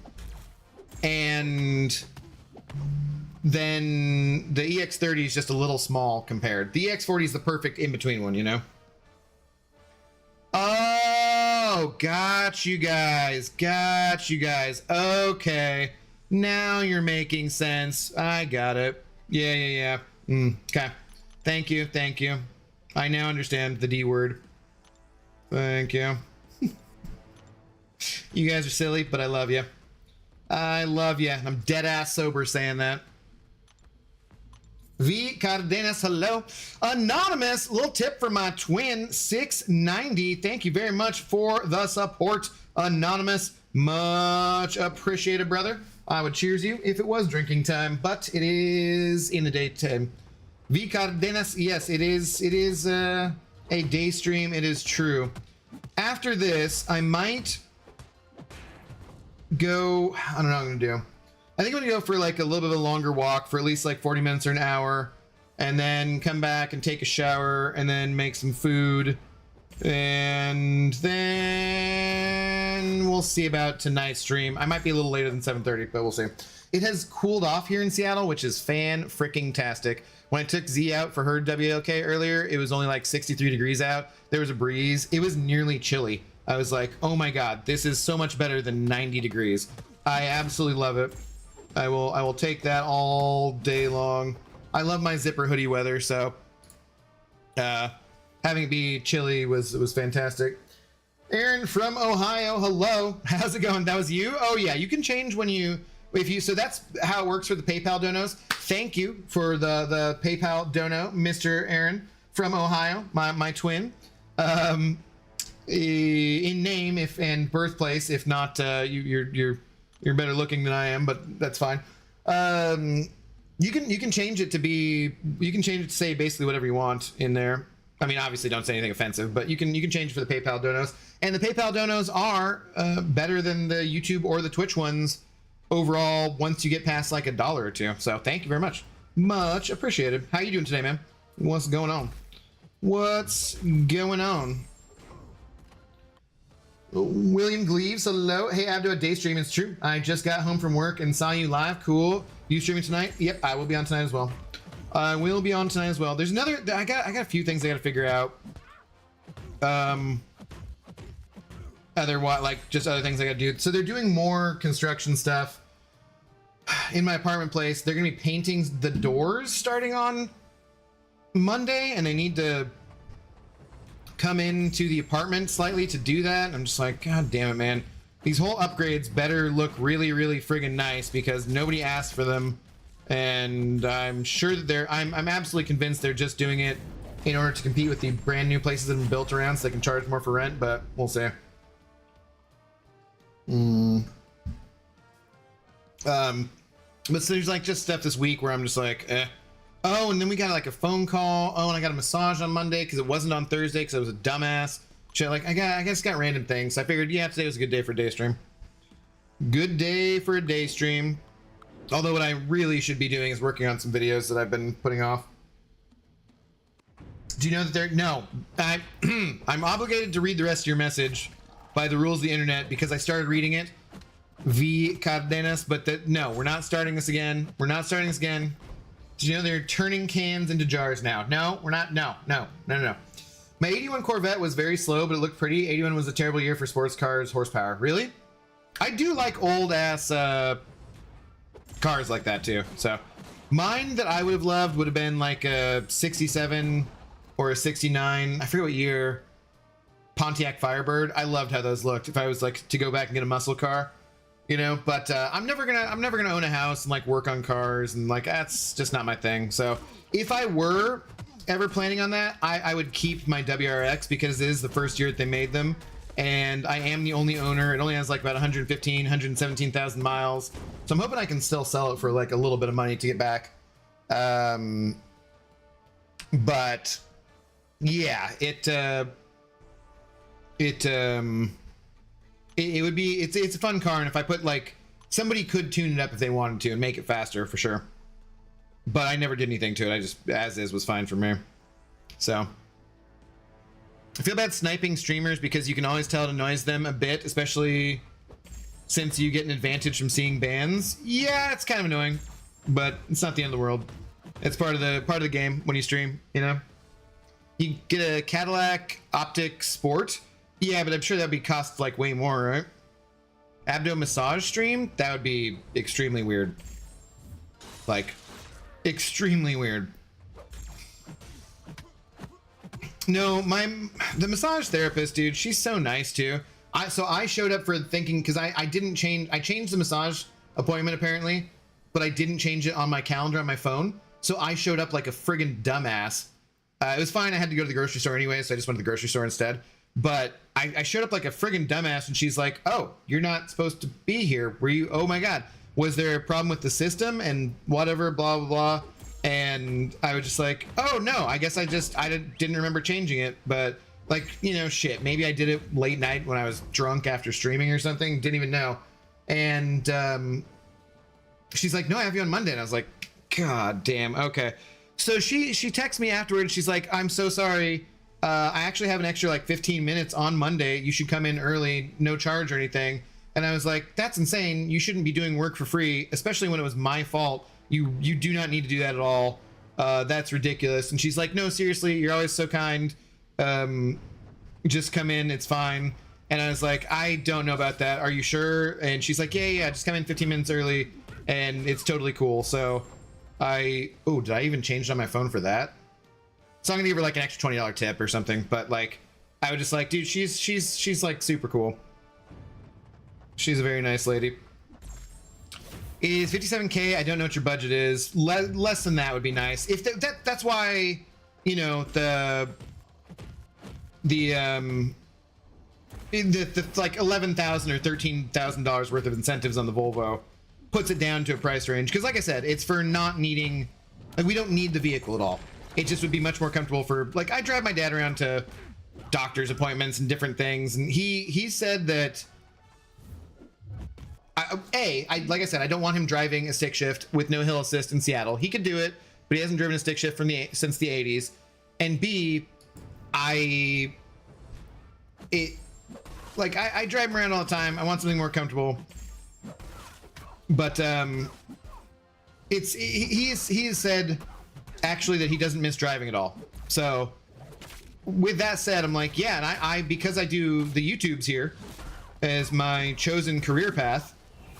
then the EX30 is just a little small compared. The EX40 is the perfect in-between one, you know? Oh, got you guys. Got you guys. Okay. Now you're making sense. I got it. Yeah. Okay. Thank you. I now understand the D word. Thank you. You guys are silly, but I love you. I love you. I'm dead ass sober saying that. V Cardenas, hello. Anonymous, little tip for my twin, 690. Thank you very much for the support, Anonymous. Much appreciated, brother. I would cheers you if it was drinking time, but it is in the daytime. V Cardenas, yes, it is a day stream. It is true. After this, I might go, I don't know what I'm gonna do. I think I'm gonna go for like a little bit of a longer walk for at least like 40 minutes or an hour, and then come back and take a shower, and then make some food, and then we'll see about tonight's stream. I might be a little later than 7:30, but we'll see. It has cooled off here in Seattle, which is fan-freaking-tastic. When I took Z out for her WLK earlier, it was only like 63 degrees out. There was a breeze. It was nearly chilly. I was like, oh my god, this is so much better than 90 degrees. I absolutely love it. I will take that all day long. I love my zipper hoodie weather, so having it be chilly was fantastic. Aaron from Ohio, hello. How's it going? That was you? Oh yeah, you can change when you, so that's how it works for the PayPal donos. Thank you for the PayPal dono, Mr. Aaron from Ohio, my twin. In name and birthplace, if not, you're better looking than I am, but that's fine. You can change it to say basically whatever you want in there. I mean, obviously don't say anything offensive, but you can change it for the PayPal donos. And the PayPal donos are better than the YouTube or the Twitch ones overall once you get past like $1 or $2. So thank you very much. Much appreciated. How you doing today, man? What's going on? What's going on? William Gleaves, hello. Hey, Abdo, a day stream. It's true. I just got home from work and saw you live. Cool. You streaming tonight? Yep, I will be on tonight as well. I will be on tonight as well. There's another. I got a few things I got to figure out. Just other things I got to do. So they're doing more construction stuff in my apartment place. They're gonna be painting the doors starting on Monday, and they need to come into the apartment slightly to do that. I'm just like, god damn it, man. These whole upgrades better look really, really friggin' nice because nobody asked for them, and I'm sure that I'm absolutely convinced they're just doing it in order to compete with the brand new places that have been built around so they can charge more for rent, but we'll see. But so there's like just stuff this week where I'm just like, eh. Oh, and then we got like a phone call. Oh, and I got a massage on Monday because it wasn't on Thursday because I was a dumbass. Shit, like I guess got random things. I figured, yeah, today was a good day for a day stream. Good day for a day stream. Although what I really should be doing is working on some videos that I've been putting off. Do you know that no, I'm obligated to read the rest of your message by the rules of the internet because I started reading it. V Cardenas, but no, we're not starting this again. We're not starting this again. Did you know they're turning cans into jars now? No, we're not. No. My 81 Corvette was very slow, but it looked pretty. 81 was a terrible year for sports cars horsepower. Really? I do like old ass cars like that too. So mine that I would have loved would have been like a 67 or a 69. I forget what year. Pontiac Firebird. I loved how those looked. If I was like to go back and get a muscle car, you know, but I'm never gonna own a house and like work on cars, and like that's just not my thing. So if I were ever planning on that, I would keep my WRX because it is the first year that they made them, and I am the only owner. It only has like about 117,000 miles, so I'm hoping I can still sell it for like a little bit of money to get back. But yeah, it would be, it's a fun car, and if I put like, somebody could tune it up if they wanted to and make it faster for sure, but I never did anything to it. I just, as is, was fine for me. So I feel bad sniping streamers because you can always tell it annoys them a bit, especially since you get an advantage from seeing bans. Yeah, it's kind of annoying, but it's not the end of the world. It's part of the game when you stream, you know. You get a Cadillac Optic Sport. Yeah, but I'm sure that'd be cost like way more, right? Abdo massage stream? That would be extremely weird. Like, extremely weird. No, the massage therapist, dude, she's so nice too. So I showed up for thinking, because I changed the massage appointment apparently, but I didn't change it on my calendar on my phone. So I showed up like a friggin' dumbass. It was fine. I had to go to the grocery store anyway, so I just went to the grocery store instead. But I showed up like a friggin' dumbass, and she's like, "Oh, you're not supposed to be here. Were you? Oh my God. Was there a problem with the system and whatever, blah, blah, blah." And I was just like, "Oh no, I guess I didn't remember changing it." But like, you know, shit, maybe I did it late night when I was drunk after streaming or something. Didn't even know. And she's like, "No, I have you on Monday." And I was like, "God damn. Okay." So she texts me afterwards. She's like, "I'm so sorry. I actually have an extra like 15 minutes on Monday. You should come in early, no charge or anything." And I was like, "That's insane. You shouldn't be doing work for free, especially when it was my fault. You do not need to do that at all. That's ridiculous." And she's like, "No, seriously, you're always so kind. Just come in, it's fine." And I was like, "I don't know about that. Are you sure?" And she's like, yeah, just come in 15 minutes early and it's totally cool." So did I even change it on my phone for that? So I'm gonna give her like an extra $20 tip or something. But like, I was just like, dude, she's like super cool. She's a very nice lady. Is 57K? I don't know what your budget is. Less than that would be nice. If that's why, you know, the like $11,000 or $13,000 worth of incentives on the Volvo puts it down to a price range. Because like I said, it's for not needing, like, we don't need the vehicle at all. It just would be much more comfortable for, like, I drive my dad around to doctor's appointments and different things, and he said that like I said, I don't want him driving a stick shift with no hill assist in Seattle. He could do it, but he hasn't driven a stick shift since the 80s. And B, I drive him around all the time. I want something more comfortable. But he has said actually that he doesn't miss driving at all. So with that said, I'm like, yeah, and I because I do the YouTubes here as my chosen career path,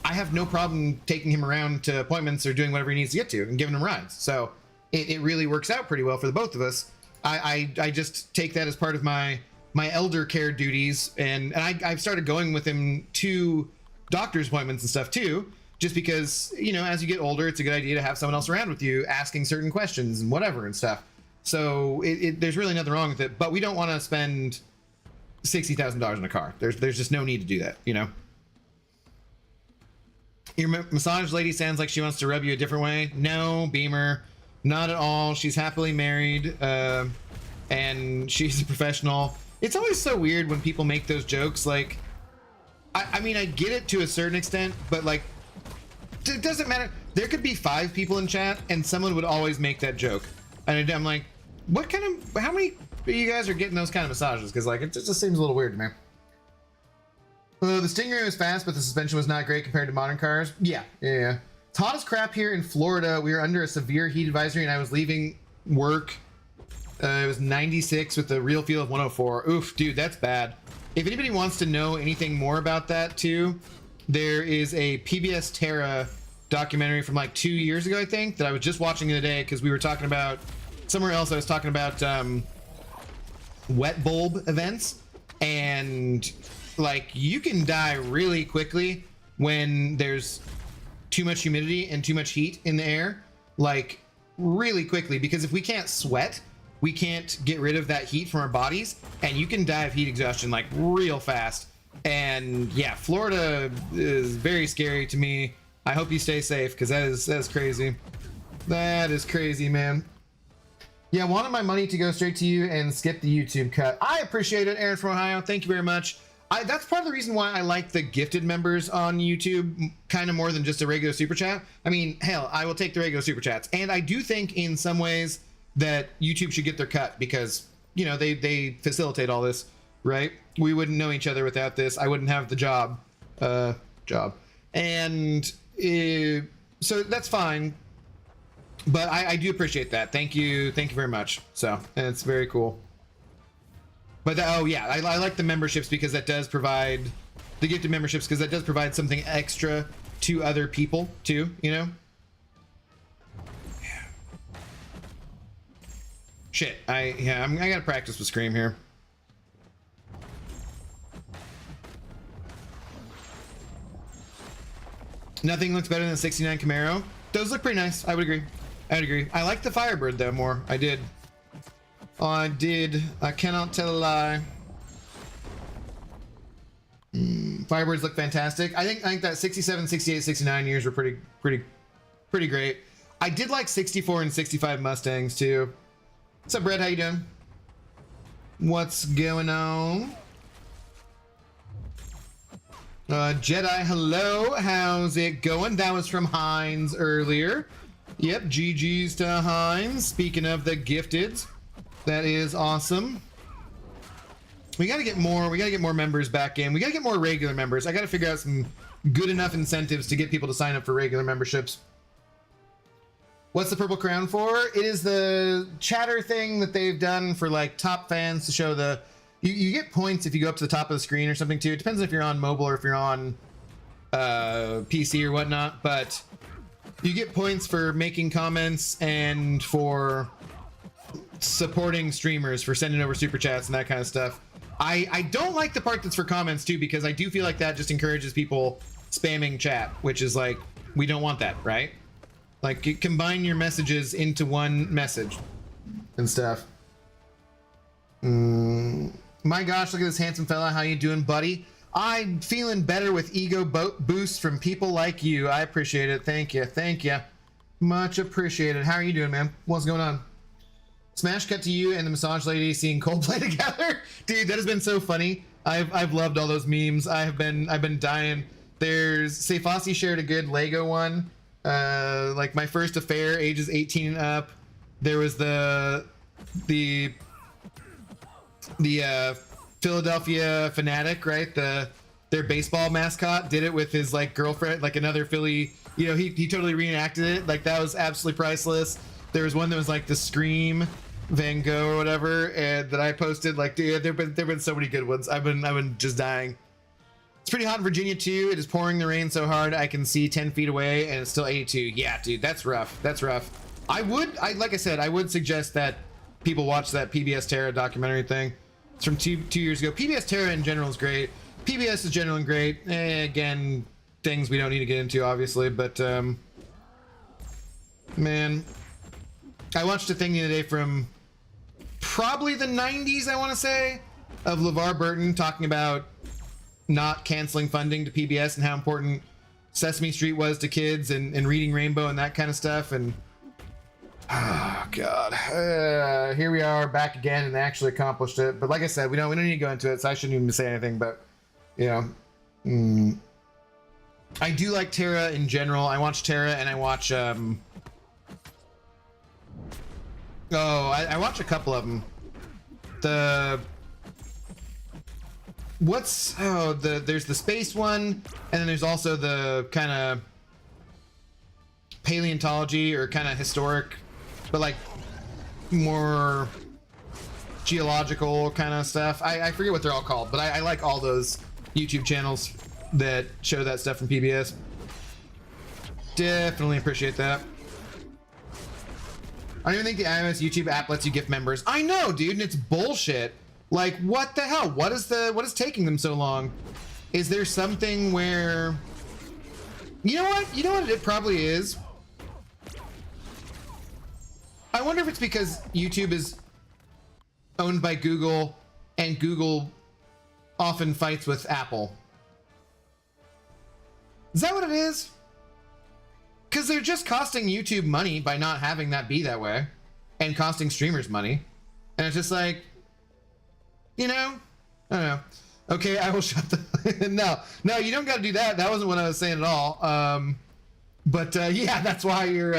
I have no problem taking him around to appointments or doing whatever he needs to get to and giving him rides. So it really works out pretty well for the both of us. I just take that as part of my elder care duties, and I've started going with him to doctor's appointments and stuff too, just because, you know, as you get older, it's a good idea to have someone else around with you asking certain questions and whatever and stuff. So there's really nothing wrong with it, but we don't want to spend $60,000 in a car. There's just no need to do that, you know. Your massage lady sounds like she wants to rub you a different way. No, Beamer, not at all. She's happily married, and she's a professional. It's always so weird when people make those jokes. Like, I mean, I get it to a certain extent, but like, it doesn't matter. There could be 5 people in chat, and someone would always make that joke. And I'm like, how many of you guys are getting those kind of massages? Because like, it just seems a little weird to me. The Stingray was fast, but the suspension was not great compared to modern cars. Yeah. It's hot as crap here in Florida. We were under a severe heat advisory, and I was leaving work. It was 96 with a real feel of 104. Oof, dude, that's bad. If anybody wants to know anything more about that too, there is a PBS Terra documentary from like 2 years ago, I think, that I was just watching the other day because we were talking about somewhere else. I was talking about wet bulb events, and like, you can die really quickly when there's too much humidity and too much heat in the air, like really quickly, because if we can't sweat, we can't get rid of that heat from our bodies, and you can die of heat exhaustion like real fast. And yeah, Florida is very scary to me. I hope you stay safe, because that's crazy. That is crazy, man. Yeah, wanted my money to go straight to you and skip the YouTube cut. I appreciate it, Aaron from Ohio. Thank you very much. That's part of the reason why I like the gifted members on YouTube kind of more than just a regular super chat. I mean, hell, I will take the regular super chats. And I do think in some ways that YouTube should get their cut, because, you know, they facilitate all this, right? We wouldn't know each other without this. I wouldn't have the job. And so that's fine. But I do appreciate that. Thank you very much. So, and it's very cool. But oh yeah, I like the memberships, because that does provide the gifted memberships, because that does provide something extra to other people too, you know. Yeah. Shit, I gotta practice with Scream here. Nothing looks better than the '69 Camaro. Those look pretty nice. I would agree. I would agree. I like the Firebird though more. I did. Oh, I did. I cannot tell a lie. Firebirds look fantastic. I think that 67, 68, 69 years were pretty great. I did like 64 and 65 Mustangs too. What's up, Brett? How you doing? What's going on? Jedi, hello. How's it going? That was from Heinz earlier. Yep, GG's to Heinz. Speaking of the gifteds, that is awesome. We gotta get more members back in. We gotta get more regular members. I gotta figure out some good enough incentives to get people to sign up for regular memberships. What's the Purple Crown for? It is the chatter thing that they've done for like top fans to show the... You get points if you go up to the top of the screen or something too. It depends if you're on mobile or if you're on PC or whatnot, but you get points for making comments and for supporting streamers, for sending over super chats and that kind of stuff. I don't like the part that's for comments too, because I do feel like that just encourages people spamming chat, which is like, we don't want that, right? Like, you combine your messages into one message and stuff. My gosh, look at this handsome fella. How you doing, buddy? I'm feeling better with ego boosts from people like you. I appreciate it. Thank you. Thank you. Much appreciated. How are you doing, man? What's going on? Smash cut to you and the massage lady seeing Coldplay together. Dude, that has been so funny. I've loved all those memes. I've been dying. There's Seyfossi shared a good Lego one. Like my first affair, ages 18 and up. There was the Philadelphia Fanatic, right? Their baseball mascot did it with his like girlfriend, like another Philly. You know, he totally reenacted it. Like that was absolutely priceless. There was one that was like the Scream Van Gogh or whatever, and that I posted. Like, dude, there've been so many good ones. I've been just dying. It's pretty hot in Virginia too. It is pouring the rain so hard I can see 10 feet away, and it's still 82. Yeah, dude, that's rough. That's rough. Like I said, I would suggest that people watch that PBS Terra documentary thing. It's from two years ago. PBS Terra in general is great. PBS is generally great. Again, things we don't need to get into, obviously, but man, I watched a thing the other day from probably the 90s, I want to say, of LeVar Burton talking about not canceling funding to PBS and how important Sesame Street was to kids and Reading Rainbow and that kind of stuff. And oh god, here we are back again, and they actually accomplished it. But like I said, we don't need to go into it, so I shouldn't even say anything. But you know, I do like Terra in general. I watch Terra and I watch I watch a couple of them. There's the space one, and then there's also the kind of paleontology or kind of historic, but like more geological kind of stuff. I forget what they're all called, but I like all those YouTube channels that show that stuff from PBS. Definitely appreciate that. I don't even think the iOS YouTube app lets you gift members. I know, dude, and it's bullshit. Like, what the hell? What is taking them so long? Is there something where... You know what it probably is? I wonder if it's because YouTube is owned by Google, and Google often fights with Apple. Is that what it is? Because they're just costing YouTube money by not having that be that way, and costing streamers money. And it's just like... You know, I don't know. Okay, I will shut the... No, you don't got to do that. That wasn't what I was saying at all. But yeah, that's why you're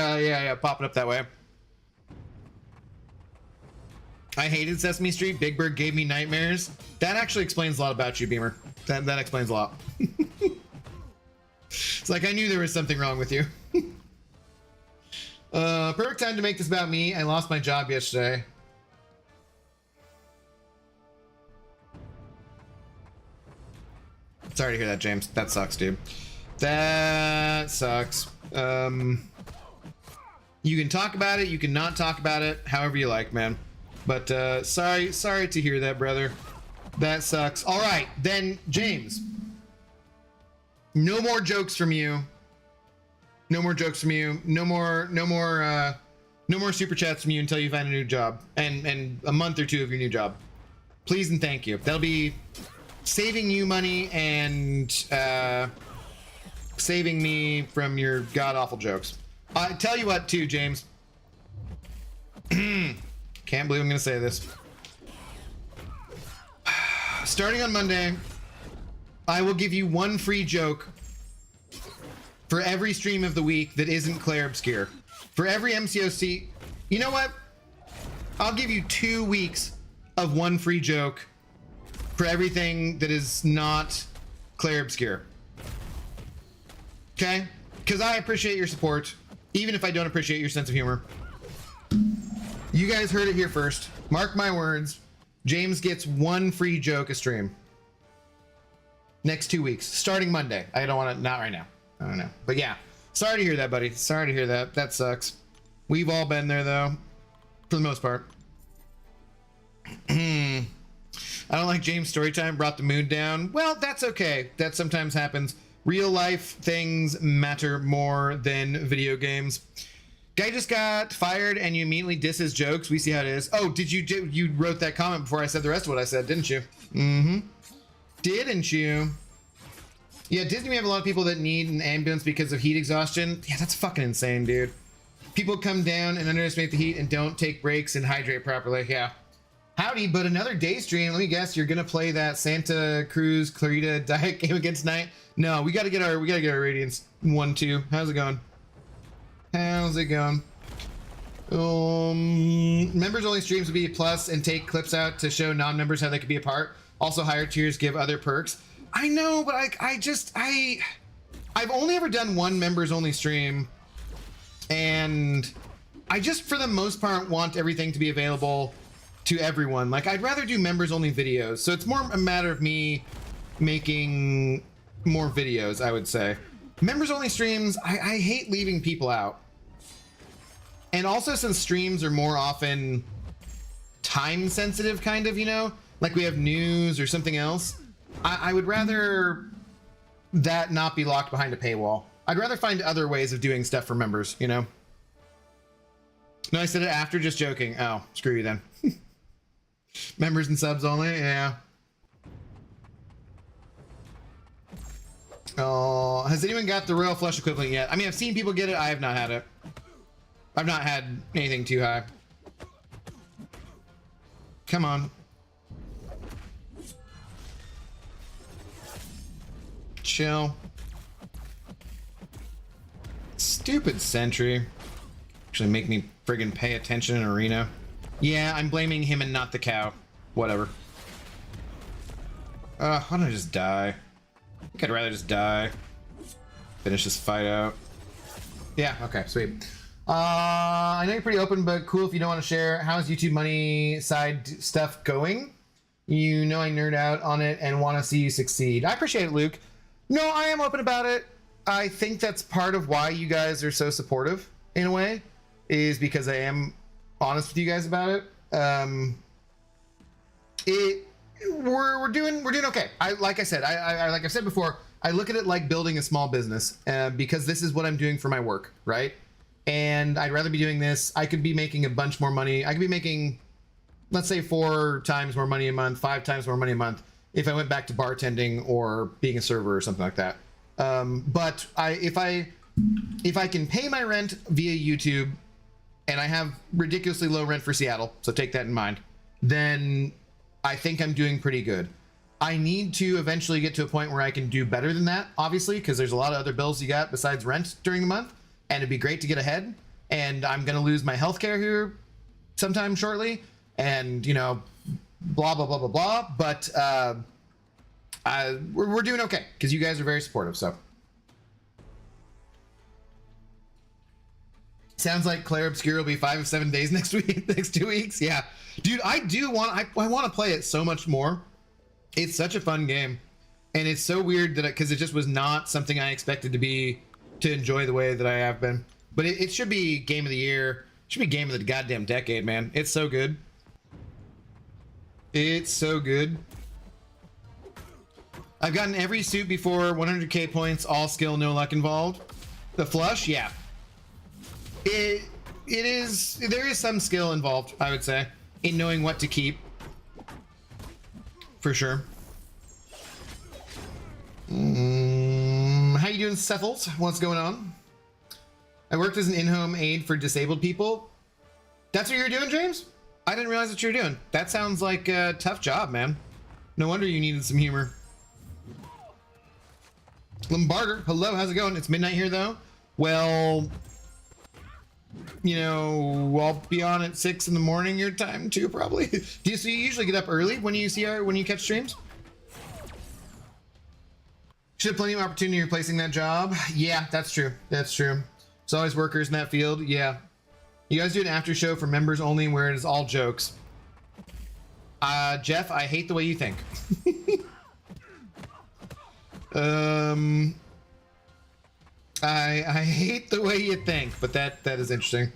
popping up that way. I hated Sesame Street. Big Bird gave me nightmares. That actually explains a lot about you, Beamer. That explains a lot. It's like I knew there was something wrong with you. Perfect time to make this about me. I lost my job yesterday. Sorry to hear that, James. That sucks, dude. That sucks. You can talk about it. You can not talk about it. However you like, man. But sorry to hear that, brother. That sucks. All right, then, James. No more jokes from you. No more jokes from you. No more No more super chats from you until you find a new job and a month or two of your new job. Please and thank you. That'll be saving you money and saving me from your god-awful jokes. I tell you what, too, James. Can't believe I'm gonna say this. Starting on Monday, I will give you one free joke for every stream of the week that isn't Claire Obscure. For every MCOC, you know what? I'll give you 2 weeks of one free joke for everything that is not Claire Obscure. Okay? Because I appreciate your support, even if I don't appreciate your sense of humor. You guys heard it here first. Mark my words. James gets one free joke a stream. Next 2 weeks, starting Monday. I don't want to, not right now. I don't know. But yeah, sorry to hear that, buddy. Sorry to hear that. That sucks. We've all been there, though, for the most part. I don't like James' story time brought the mood down. Well, that's okay. That sometimes happens. Real life things matter more than video games. Guy just got fired and you immediately diss his jokes. We see how it is. Oh, did you wrote that comment before I said the rest of what I said, didn't you? Mm-hmm. Didn't you? Yeah, Disney, we have a lot of people that need an ambulance because of heat exhaustion. Yeah, that's fucking insane, dude. People come down and underestimate the heat and don't take breaks and hydrate properly. Yeah. Howdy, but another day stream. Let me guess, you're gonna play that Santa Cruz Clarita diet game again tonight? No, we gotta get our Radiance 1-2. How's it going? How's it going? Members only streams will be a plus and take clips out to show non-members how they could be a part. Also, higher tiers give other perks. I know, but I've only ever done one members only stream, and I just, for the most part, want everything to be available to everyone. Like, I'd rather do members only videos, so it's more a matter of me making more videos, I would say. Members only streams, I hate leaving people out. And also, since streams are more often time sensitive, kind of, you know, like we have news or something else, I would rather that not be locked behind a paywall. I'd rather find other ways of doing stuff for members, you know? No, I said it after, just joking. Oh, screw you then. Members and subs only, yeah. Oh, has anyone got the Royal Flush equivalent yet? I mean, I've seen people get it. I have not had it. I've not had anything too high. Come on. Chill. Stupid sentry. Actually make me friggin' pay attention in arena. Yeah, I'm blaming him and not the cow. Whatever. Why don't I just die? I think I'd rather just die. Finish this fight out. Yeah, okay, sweet. I know you're pretty open, but cool if you don't want to share. How's YouTube money side stuff going? You know I nerd out on it and want to see you succeed. I appreciate it, Luke. No, I am open about it. I think that's part of why you guys are so supportive, in a way, is because I am honest with you guys about it. We're doing okay. Like I said, like I've said before, I look at it like building a small business, because this is what I'm doing for my work, right? And I'd rather be doing this. I could be making a bunch more money. I could be making, let's say, 4 times more money a month, 5 times more money a month if I went back to bartending or being a server or something like that. But if I can pay my rent via YouTube, and I have ridiculously low rent for Seattle, so take that in mind, then I think I'm doing pretty good. I need to eventually get to a point where I can do better than that, obviously, because there's a lot of other bills you got besides rent during the month, and it'd be great to get ahead. And I'm going to lose my healthcare here sometime shortly, and, you know, blah, blah, blah, blah, blah. But we're doing okay, because you guys are very supportive, so. Sounds like Claire Obscure will be 5 of 7 days next week, next 2 weeks. Yeah, dude, I want to play it so much more. It's such a fun game, and it's so weird that because it just was not something I expected to enjoy the way that I have been. But it should be game of the year. It should be game of the goddamn decade, man. It's so good. It's so good. I've gotten every suit before, 100k points, all skill, no luck involved. The flush, yeah. there is some skill involved, I would say, in knowing what to keep. For sure. How you doing, Cephals? What's going on? I worked as an in-home aide for disabled people. That's what you're doing, James? I didn't realize what you were doing. That sounds like a tough job, man. No wonder you needed some humor. Lombarder, hello, how's it going? It's midnight here, though. Well, you know, I'll be on at 6 in the morning your time, too, probably. So you usually get up early when you catch streams? Should have plenty of opportunity replacing that job. Yeah, that's true. That's true. There's always workers in that field. Yeah. You guys do an after show for members only where it is all jokes. Jeff, I hate the way you think. I hate the way you think, but that is interesting.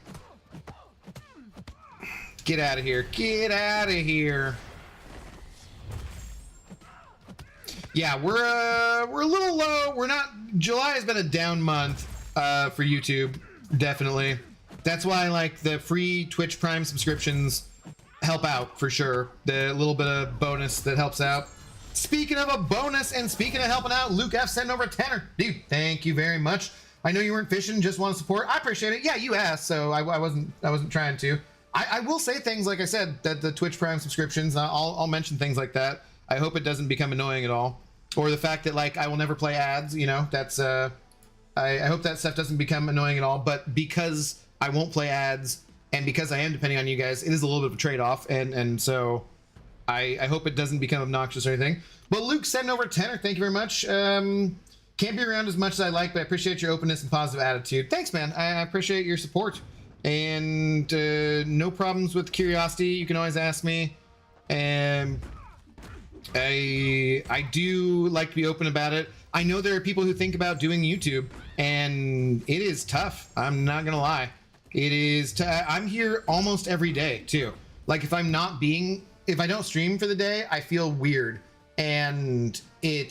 Get out of here. Get out of here. Yeah, we're a little low. We're not. July has been a down month for YouTube, definitely. That's why like the free Twitch Prime subscriptions help out for sure. The little bit of bonus that helps out. Speaking of a bonus and speaking of helping out, Luke F sent over a tenner. Dude, thank you very much. I know you weren't fishing, just want to support. I appreciate it. Yeah, you asked, so I wasn't trying to. I will say things like I said that the Twitch Prime subscriptions. I'll mention things like that. I hope it doesn't become annoying at all. Or the fact that like I will never play ads, you know, that's I hope that stuff doesn't become annoying at all. But because I won't play ads and because I am depending on you guys, it is a little bit of a trade-off, and so I hope it doesn't become obnoxious or anything. But Luke, send over a tenner. Thank you very much. Can't be around as much as I like, but I appreciate your openness and positive attitude. Thanks, man. I appreciate your support. And no problems with curiosity. You can always ask me. And I do like to be open about it. I know there are people who think about doing YouTube, and it is tough. I'm not gonna lie. It is. I'm here almost every day too. Like if I don't stream for the day, I feel weird, and I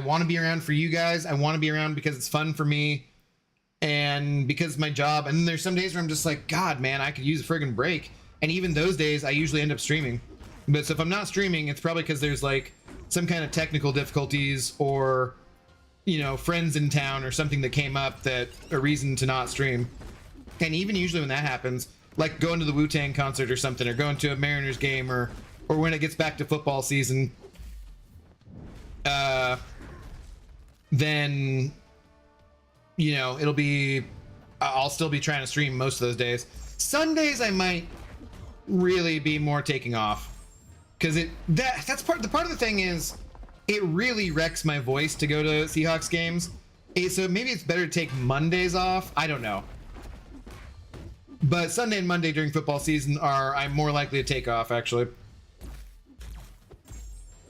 want to be around for you guys. I want to be around because it's fun for me, and because it's my job. And then there's some days where I'm just like, God, man, I could use a friggin' break. And even those days, I usually end up streaming. But so if I'm not streaming, it's probably because there's like some kind of technical difficulties or, you know, friends in town or something that came up that a reason to not stream. And even usually when that happens, like going to the Wu-Tang concert or something, or going to a Mariners game, or when it gets back to football season, then, you know, I'll still be trying to stream most of those days. Sundays I might really be more taking off, because that's part of the thing is it really wrecks my voice to go to Seahawks games. So maybe it's better to take Mondays off. I don't know. But Sunday and Monday during football season I'm more likely to take off, actually.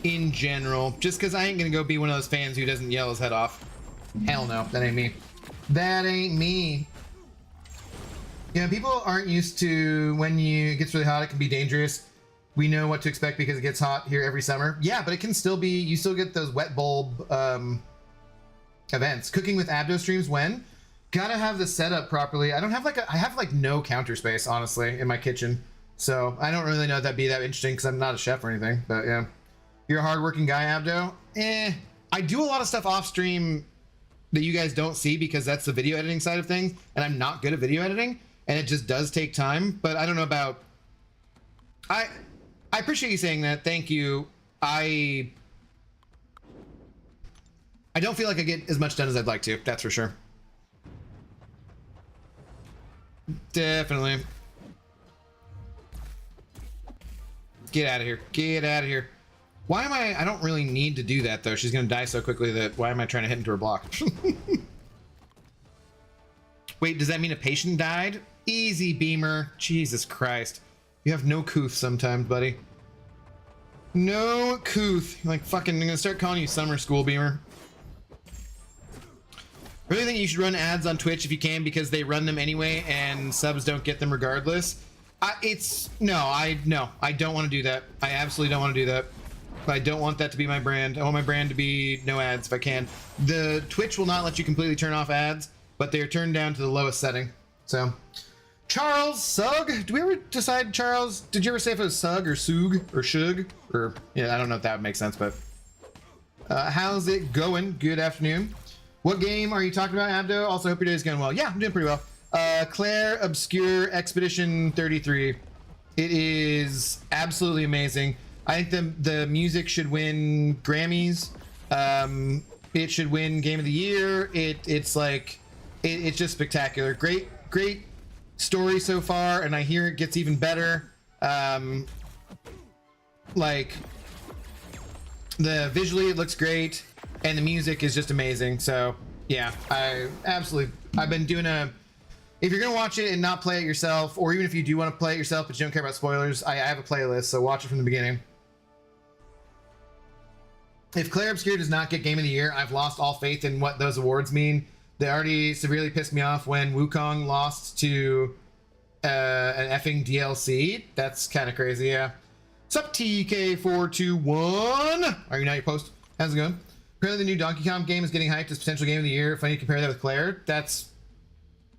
In general, just because I ain't gonna go be one of those fans who doesn't yell his head off. Hell no, that ain't me. That ain't me. You know, people aren't used to when it gets really hot, it can be dangerous. We know what to expect because it gets hot here every summer. Yeah, but it can still be, you still get those wet bulb events. Cooking with Abdo streams when? Gotta have the setup properly. I have like no counter space, honestly, in my kitchen. So I don't really know if that'd be that interesting because I'm not a chef or anything, but yeah. You're a hardworking guy, Abdo? I do a lot of stuff off stream that you guys don't see because that's the video editing side of things, and I'm not good at video editing, and it just does take time. But I don't know about. I appreciate you saying that. Thank you. I don't feel like I get as much done as I'd like to. That's for sure. Definitely. Get out of here. Get out of here. Why am I don't really need to do that though. She's gonna die so quickly that why am I trying to hit into her block? Wait, does that mean a patient died? Easy, Beamer. Jesus Christ. You have no couth sometimes, buddy. No couth. Like fucking, I'm gonna start calling you summer school, Beamer. Really think you should run ads on Twitch if you can, because they run them anyway and subs don't get them regardless. No, I don't want to do that. I absolutely don't want to do that. I don't want that to be my brand. I want my brand to be no ads if I can. The Twitch will not let you completely turn off ads. but they're turned down to the lowest setting. So, Charles Sug, did we ever decide, Charles? Did you ever say if it was Sug or Sug or Shug? Or, yeah, I don't know if that would make sense, but how's it going? Good afternoon. What game are you talking about, Abdo? Also, hope your day is going well. Yeah, I'm doing pretty well. Claire Obscure Expedition 33. It is absolutely amazing. I think the music should win Grammys. It should win Game of the Year. It's just spectacular. Great story so far, and I hear it gets even better. Like visually it looks great, and the music is just amazing. So yeah, I've been doing if you're gonna watch it and not play it yourself, or even if you do want to play it yourself but you don't care about spoilers, I have a playlist, so watch it from the beginning. If Claire Obscure does not get Game of the Year, I've lost all faith in what those awards mean. They already severely pissed me off when Wukong lost to an effing DLC. That's kind of crazy, yeah. Sup, TK421? Are you not your post? How's it going? Apparently the new Donkey Kong game is getting hyped as potential Game of the Year. Funny to compare that with Claire.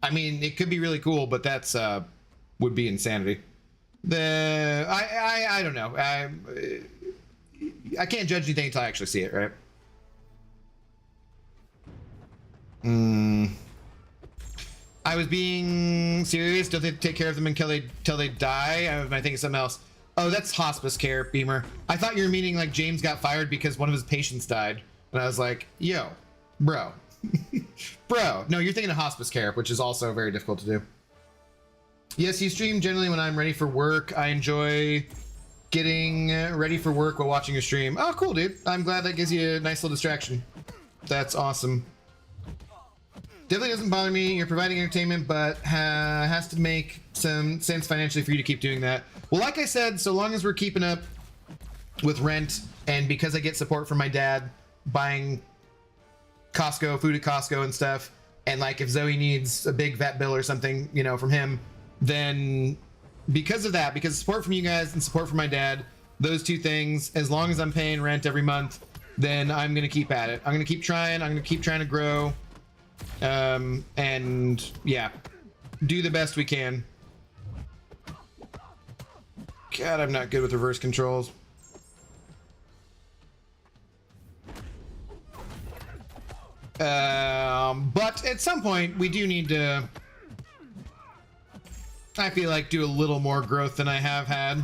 I mean, it could be really cool, but that's would be insanity. I don't know. I can't judge anything until I actually see it, right? I was being serious. Don't they take care of them until they die? I think it's something else. Oh, that's hospice care, Beamer. I thought you were meaning like James got fired because one of his patients died. And I was like, yo, bro. Bro. No, you're thinking of hospice care, which is also very difficult to do. Yes, you stream generally when I'm ready for work. I enjoy getting ready for work while watching your stream. Oh, cool, dude. I'm glad that gives you a nice little distraction. That's awesome. Definitely doesn't bother me. You're providing entertainment, but has to make some sense financially for you to keep doing that. Well, like I said, so long as we're keeping up with rent, and because I get support from my dad buying Costco, food at Costco and stuff, and like if Zoe needs a big vet bill or something, you know, from him, then because of that, because support from you guys and support from my dad, those two things, as long as I'm paying rent every month, then I'm going to keep at it. I'm going to keep trying. I'm going to keep trying to grow. And yeah, do the best we can. God, I'm not good with reverse controls. But at some point we do need to, I feel like, do a little more growth than I have had.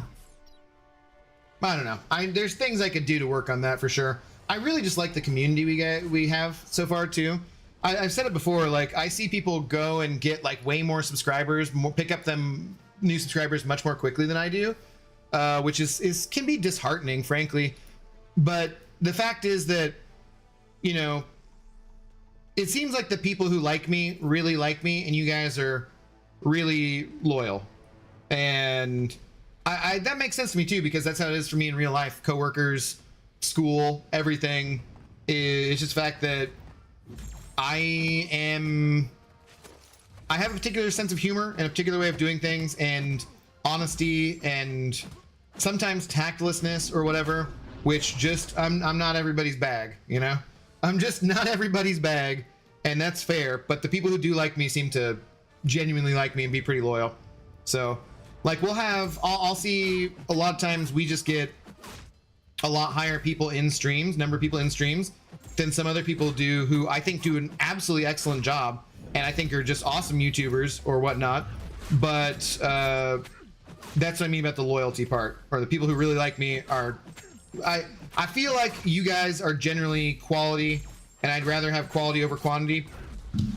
I don't know. There's things I could do to work on that for sure. I really just like the community we have so far too. I've said it before, like I see people go and get like way more subscribers, pick up them new subscribers much more quickly than I do, which can be disheartening, frankly. But the fact is that, you know, it seems like the people who like me really like me, and you guys are really loyal, and I that makes sense to me too, because that's how it is for me in real life. Coworkers, school, everything. It's just the fact that I have a particular sense of humor and a particular way of doing things, and honesty, and sometimes tactlessness or whatever, which just I'm not everybody's bag, you know? I'm just not everybody's bag, and that's fair. But the people who do like me seem to genuinely like me and be pretty loyal. So like I'll see a lot of times we just get a lot higher people in streams, number of people in streams, than some other people do, who I think do an absolutely excellent job, and I think are just awesome YouTubers or whatnot. But that's what I mean about the loyalty part, or the people who really like me are, I feel like you guys are generally quality, and I'd rather have quality over quantity,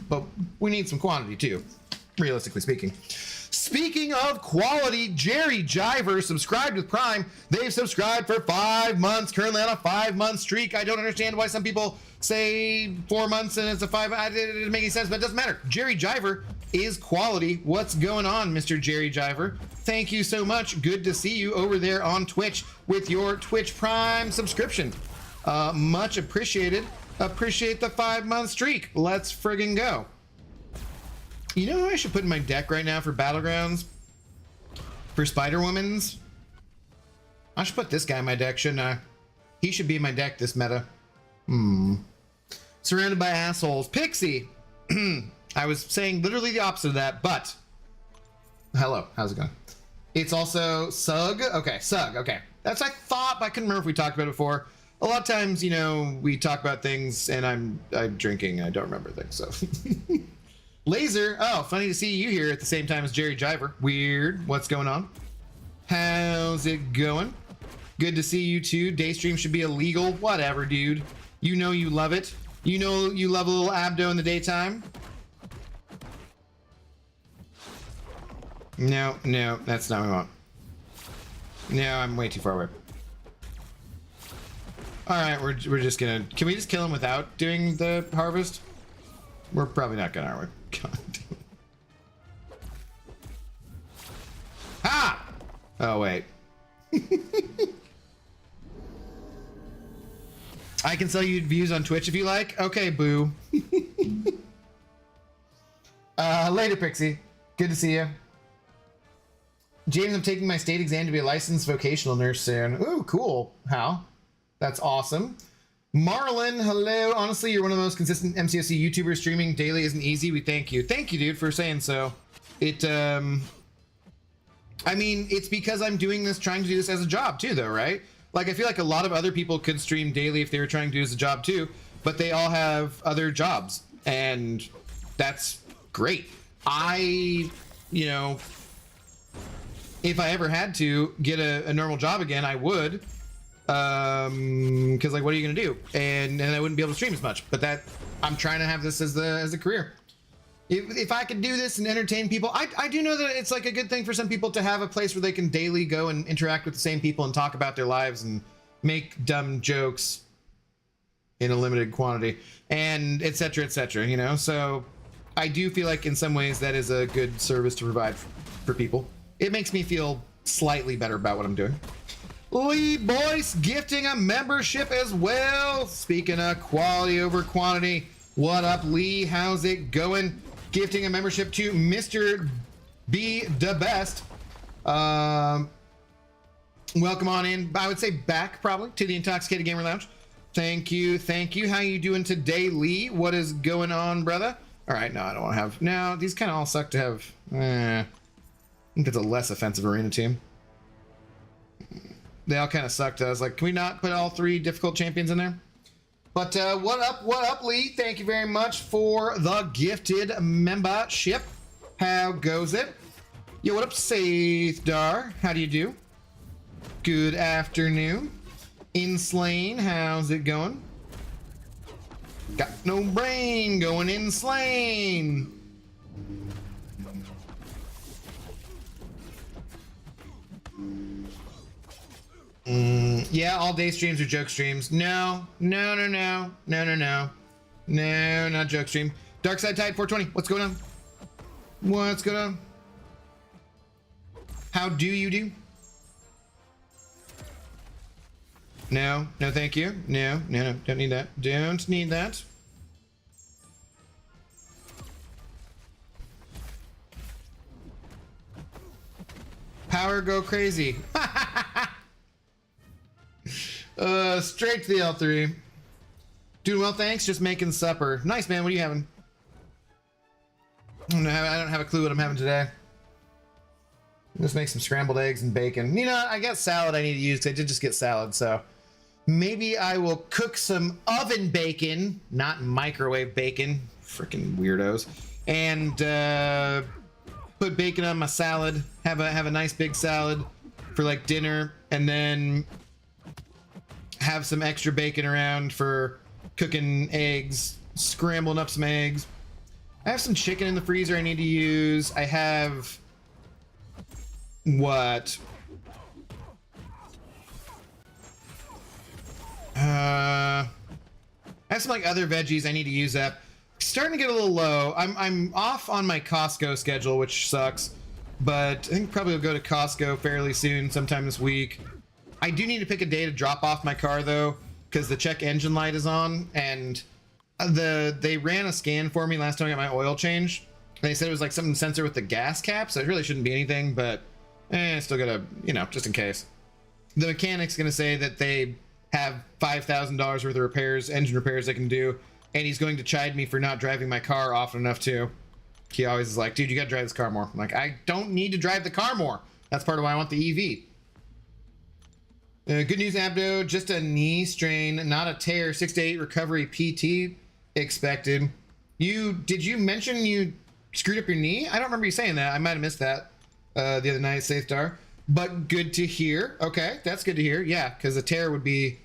but we need some quantity too, realistically speaking. Speaking of quality, Jerry Jiver subscribed with Prime. They've subscribed for 5 months, currently on a 5-month streak. I don't understand why some people say 4 months and it's a 5. It doesn't make any sense, but it doesn't matter. Jerry Jiver is quality. What's going on, Mr. Jerry Jiver? Thank you so much. Good to see you over there on Twitch with your Twitch Prime subscription. Much appreciated. Appreciate the 5-month streak. Let's friggin' go. You know who I should put in my deck right now for Battlegrounds? For Spider-Woman's? I should put this guy in my deck, shouldn't I? He should be in my deck this meta. Surrounded by assholes. Pixie! I was saying literally the opposite of that, but hello, how's it going? It's also Sug. Okay, Sug. Okay, that's what I thought, but I couldn't remember if we talked about it before. A lot of times, you know, we talk about things and I'm drinking and I don't remember things. So Laser. Oh, funny to see you here at the same time as Jerry Jiver. Weird. What's going on? How's it going? Good to see you too. Daystream should be illegal. Whatever, dude. You know you love it. You know you love a little abdo in the daytime. No, that's not what I want. No, I'm way too far away. All right, we're just gonna. Can we just kill him without doing the harvest? We're probably not gonna, are we? God. Ha! Oh wait. I can sell you views on Twitch if you like. Okay, boo. Later, Pixie. Good to see you. James, I'm taking my state exam to be a licensed vocational nurse soon. Ooh, cool. How? That's awesome. Marlon, hello. Honestly, you're one of the most consistent MCOC YouTubers. Streaming daily isn't easy. We thank you. Thank you, dude, for saying so. It, I mean, it's because I'm doing this, trying to do this as a job too, though, right? Like, I feel like a lot of other people could stream daily if they were trying to do this as a job too, but they all have other jobs, and that's great. You know, if I ever had to get a normal job again, I would, because like, what are you gonna do? And I wouldn't be able to stream as much. But that I'm trying to have this as a career. If I could do this and entertain people, I do know that it's like a good thing for some people to have a place where they can daily go and interact with the same people and talk about their lives and make dumb jokes in a limited quantity and et cetera, you know? So I do feel like in some ways that is a good service to provide for people. It makes me feel slightly better about what I'm doing. Lee Boyce gifting a membership as well. Speaking of quality over quantity, what up, Lee? How's it going? Gifting a membership to Mr. B the Best. Welcome on in. I would say back probably to the Intoxicated Gamer Lounge. Thank you. How you doing today, Lee? What is going on, brother? All right, no, I don't want to have. No, these kind of all suck to have. I think it's a less offensive arena team. They all kind of sucked. I was like, can we not put all 3 difficult champions in there? But what up, Lee? Thank you very much for the gifted membership. How goes it? Yo, what up, Sathdar? How do you do? Good afternoon. Inslane, how's it going? Got no brain, going Inslane. Yeah, all day streams are joke streams. No, not joke stream. Darkside Tide 420, what's going on? What's going on? How do you do? No, thank you. No, don't need that. Don't need that. Power go crazy. Straight to the L3. Doing well, thanks. Just making supper. Nice, man. What are you having? I don't have a clue what I'm having today. Just make some scrambled eggs and bacon. You know, I got salad I need to use because I did just get salad, so maybe I will cook some oven bacon, not microwave bacon. Freaking weirdos. And put bacon on my salad. Have a nice big salad for like dinner, and then have some extra bacon around for cooking eggs, scrambling up some eggs. I have some chicken in the freezer I need to use. I have what? I have some like other veggies I need to use up. Starting to get a little low. I'm off on my Costco schedule, which sucks, but I think probably will go to Costco fairly soon, sometime this week. I do need to pick a day to drop off my car though, because the check engine light is on, and they ran a scan for me last time I got my oil change. They said it was like something sensor with the gas cap, so it really shouldn't be anything, but still gotta, you know, just in case. The mechanic's gonna say that they have $5,000 worth of repairs, engine repairs they can do. And he's going to chide me for not driving my car often enough too. He always is like, dude, you gotta drive this car more. I'm like, I don't need to drive the car more. That's part of why I want the EV. Good news, Abdo. Just a knee strain, not a tear. 6 to 8 recovery PT expected. Did you mention you screwed up your knee? I don't remember you saying that. I might have missed that the other night, Safestar. But good to hear. Okay, that's good to hear. Yeah, because a tear would be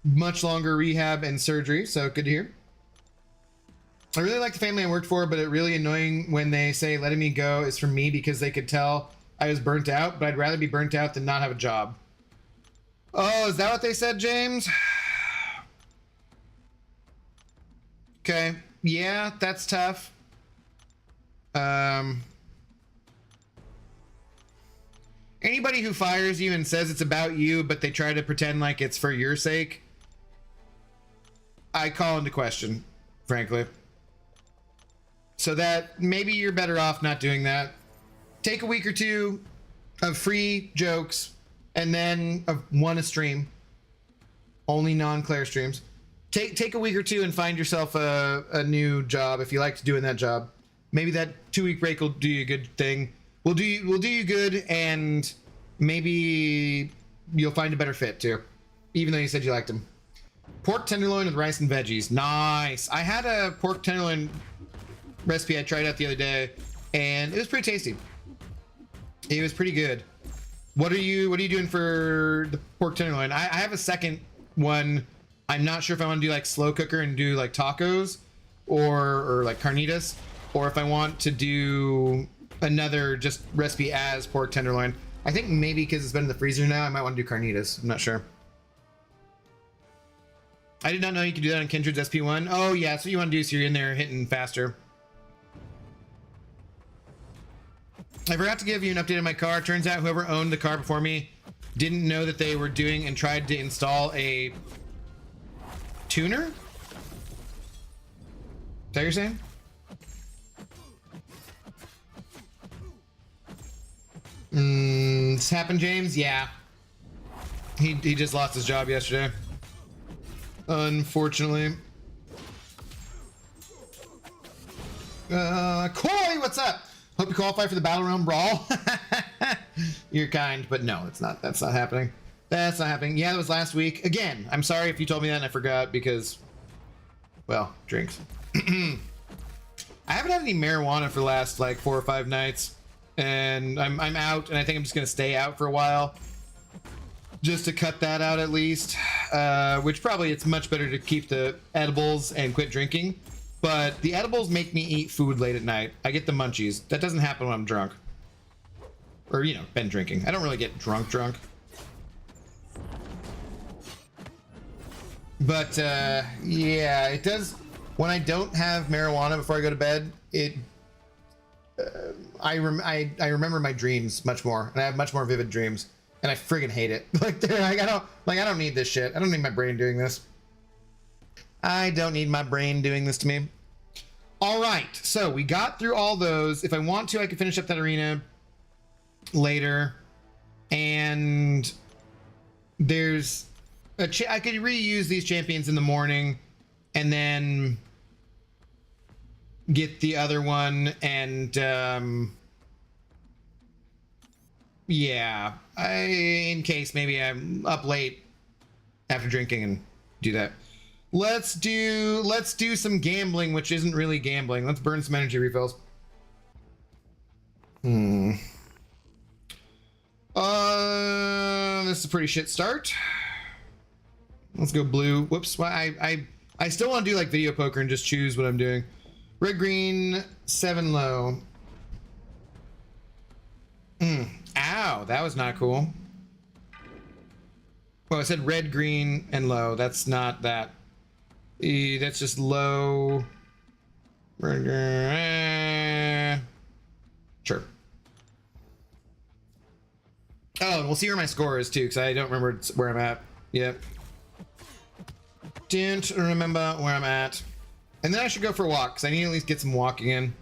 much longer rehab and surgery. So good to hear. I really like the family I worked for, but it really annoying when they say letting me go is for me because they could tell I was burnt out, but I'd rather be burnt out than not have a job. Oh, is that what they said, James? Okay. Yeah, that's tough. Anybody who fires you and says it's about you, but they try to pretend like it's for your sake, I call into question, frankly. So that maybe you're better off not doing that. Take a week or two of free jokes and then one a stream. Only non-Claire streams. Take a week or two and find yourself a new job if you liked doing that job. Maybe that 2-week break will do you a good thing. Will do you good, and maybe you'll find a better fit too. Even though you said you liked them. Pork tenderloin with rice and veggies. Nice. I had a pork tenderloin recipe I tried out the other day, and it was pretty tasty. It was pretty good. What are you doing for the pork tenderloin? I have a second one. I'm not sure if I want to do like slow cooker and do like tacos or like carnitas, or if I want to do another just recipe as pork tenderloin. I think maybe because it's been in the freezer now, I might want to do carnitas. I'm not sure. I did not know you could do that on Kindred's SP1. Oh yeah, that's what you want to do, so you're in there hitting faster. I forgot to give you an update on my car. Turns out whoever owned the car before me didn't know that they were doing and tried to install a tuner? Is that what you're saying? This happened, James? Yeah. He just lost his job yesterday. Unfortunately. Coy, what's up? Hope you qualify for the Battle Realm Brawl. You're kind, but no, it's not. That's not happening. That's not happening. Yeah, that was last week. Again, I'm sorry if you told me that and I forgot because, well, drinks. I haven't had any marijuana for the last like 4 or 5 nights, and I'm out, and I think I'm just gonna stay out for a while, just to cut that out at least. Which probably it's much better to keep the edibles and quit drinking. But the edibles make me eat food late at night. I get the munchies. That doesn't happen when I'm drunk. Or, you know, been drinking. I don't really get drunk. But, yeah, it does. When I don't have marijuana before I go to bed, I remember my dreams much more. And I have much more vivid dreams. And I friggin' hate it. I don't need this shit. I don't need my brain doing this. I don't need my brain doing this to me. All right, so we got through all those. If I want to, I can finish up that arena later. And there's I could reuse these champions in the morning and then get the other one. And yeah, in case maybe I'm up late after drinking and do that. Let's do some gambling, which isn't really gambling. Let's burn some energy refills. This is a pretty shit start. Let's go blue. Whoops. Well, I still want to do like video poker and just choose what I'm doing. Red, green, 7 low. Ow, that was not cool. Well, I said red, green, and low. That's not that. That's just low. Sure. Oh, and we'll see where my score is too, because I don't remember where I'm at. Yep. Don't remember where I'm at. And then I should go for a walk, because I need to at least get some walking in.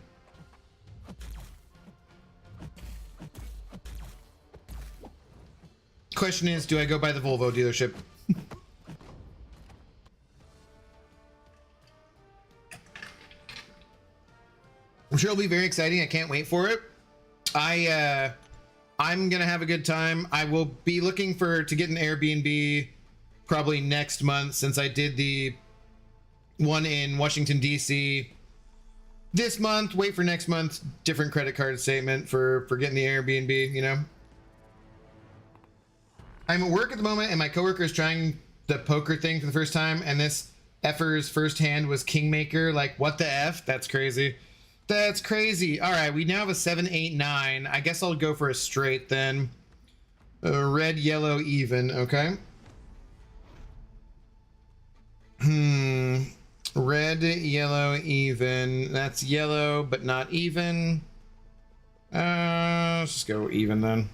Question is, do I go by the Volvo dealership? I'm sure it'll be very exciting. I can't wait for it. I'm gonna have a good time. I will be looking to get an Airbnb probably next month, since I did the one in Washington, D.C. this month. Wait for next month. Different credit card statement for getting the Airbnb, you know? I'm at work at the moment, and my coworker is trying the poker thing for the first time, and this effer's first hand was Kingmaker. Like, what the F? That's crazy. That's crazy. All right, we now have a 7, 8, 9. I guess I'll go for a straight then. Red, yellow, even. Okay. Red, yellow, even. That's yellow, but not even. Let's just go even then.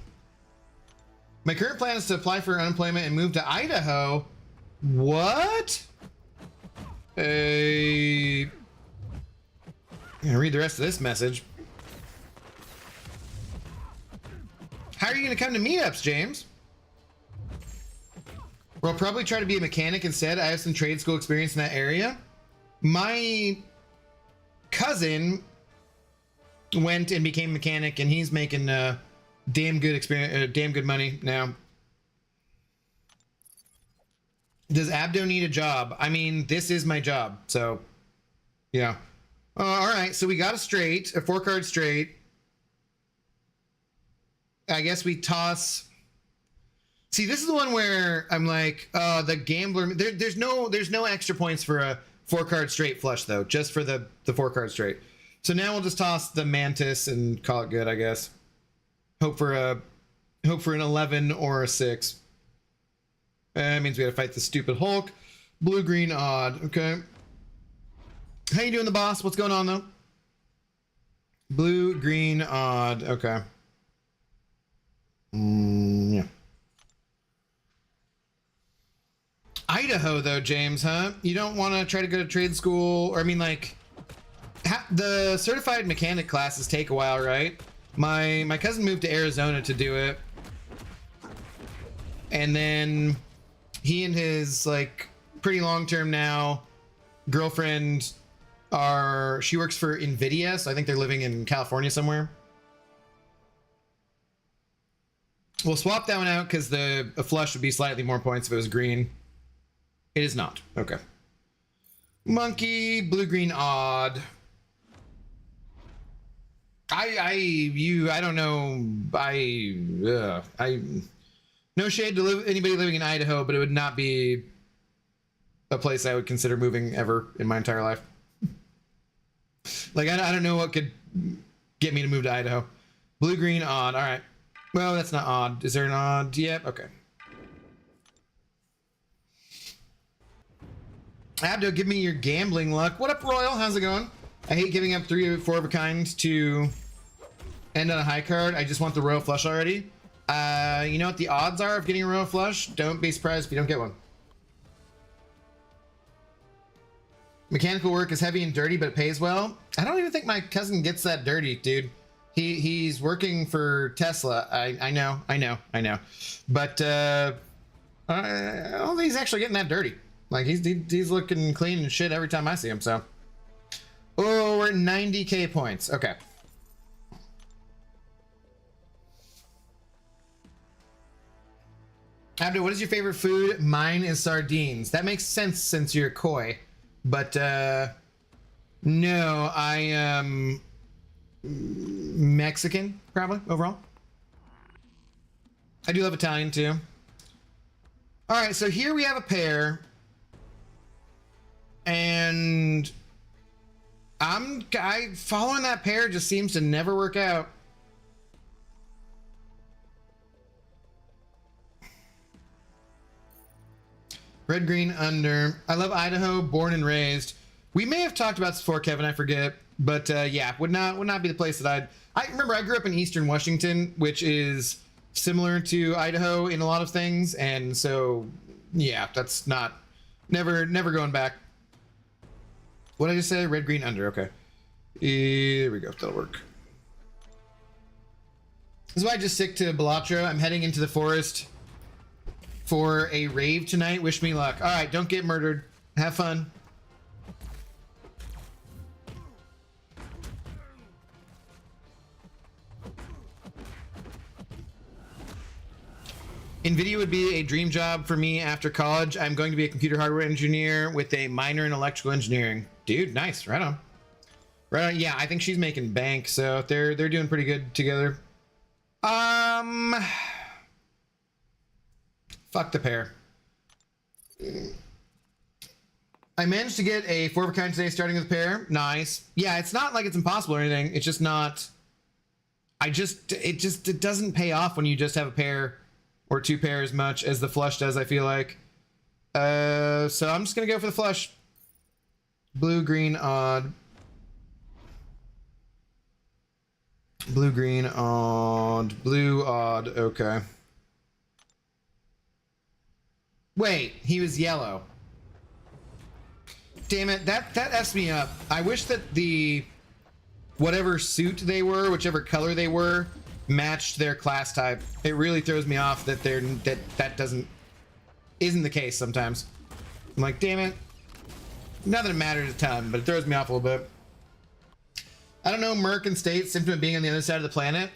My current plan is to apply for unemployment and move to Idaho. What? I'm gonna read the rest of this message. How are you gonna come to meetups, James? Well, I'll probably try to be a mechanic instead. I have some trade school experience in that area. My cousin went and became a mechanic, and he's making damn good money now. Does Abdo need a job? I mean, this is my job, so yeah. All right, so we got a 4-card straight. I guess we toss. See, this is the one where I'm like, the gambler. There's no extra points for a 4-card straight flush though, just for the 4-card straight. So now we'll just toss the Mantis and call it good, I guess. Hope for an 11 or a 6. That means we gotta fight the stupid Hulk. Blue, green, odd. Okay. How you doing, the boss? What's going on though? Blue, green, odd. Okay. Yeah. Idaho though, James, huh? You don't want to try to go to trade school, or I mean, like, the certified mechanic classes take a while, right? My cousin moved to Arizona to do it, and then he and his like pretty long term now girlfriend she works for Nvidia, so I think they're living in California somewhere. We'll swap that one out because a flush would be slightly more points if it was green. It is not. Okay. Monkey, blue, green, odd. I don't know. No shade to anybody living in Idaho, but it would not be a place I would consider moving ever in my entire life. Like, I don't know what could get me to move to Idaho. Blue, green, odd. All right. Well, that's not odd. Is there an odd? Yep. Okay. Abdo, give me your gambling luck. What up, Royal? How's it going? I hate giving up 3 or 4 of a kind to end on a high card. I just want the royal flush already. You know what the odds are of getting a royal flush? Don't be surprised if you don't get one. Mechanical work is heavy and dirty, but it pays well. I don't even think my cousin gets that dirty, dude. He's working for Tesla. I know. But I don't think he's actually getting that dirty. Like, he's looking clean and shit every time I see him, so. Oh, we're at 90k points. Okay. Abdo, what is your favorite food? Mine is sardines. That makes sense since you're koi. But, no, I am Mexican, probably, overall. I do love Italian, too. All right, so here we have a pair. And following that pair just seems to never work out. Red, green, under. I love Idaho, born and raised. We may have talked about this before, Kevin, I forget. But yeah, would not be the place that I remember. I grew up in Eastern Washington, which is similar to Idaho in a lot of things, and so yeah, that's never going back. What did I just say? Red, green, under. Okay. Here we go. That'll work. This is why I just stick to Balatro. I'm heading into the forest for a rave tonight. Wish me luck. All right, don't get murdered. Have fun. NVIDIA would be a dream job for me after college. I'm going to be a computer hardware engineer with a minor in electrical engineering. Dude, nice. Right on. Right on. Yeah, I think she's making bank, so they're doing pretty good together. Fuck the pair. I managed to get a 4 of a kind today, starting with a pair. Nice. Yeah, it's not like it's impossible or anything. It's just not. It doesn't pay off when you just have a pair or 2 pairs as much as the flush does, I feel like. So I'm just gonna go for the flush. Blue, green, odd. Blue, green, odd. Blue, odd. Okay. Wait, he was yellow. Damn it, that F's me up. I wish that the whatever suit they were, whichever color they were, matched their class type. It really throws me off that isn't the case sometimes. I'm like, damn it. Not that it matters a ton, but it throws me off a little bit. I don't know, Merc and State, symptom of being on the other side of the planet.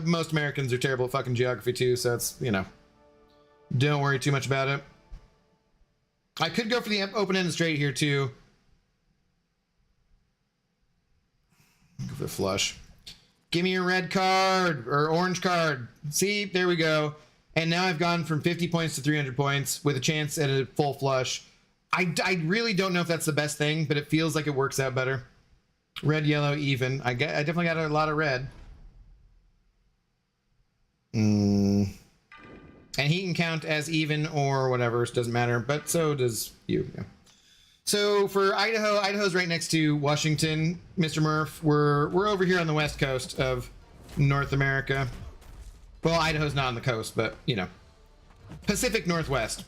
Most Americans are terrible at fucking geography too, so it's, you know, don't worry too much about it. I could go for the open-ended straight here too. Go for the flush. Give me a red card or orange card. See, there we go. And now I've gone from 50 points to 300 points with a chance at a full flush. I really don't know if that's the best thing, but it feels like it works out better. Red, yellow, even. I definitely got a lot of red. And he can count as even or whatever, it doesn't matter, but so does you. Yeah. So for Idaho, Idaho's right next to Washington, Mr. Murph. We're over here on the west coast of North America. Well, Idaho's not on the coast, but you know, Pacific Northwest.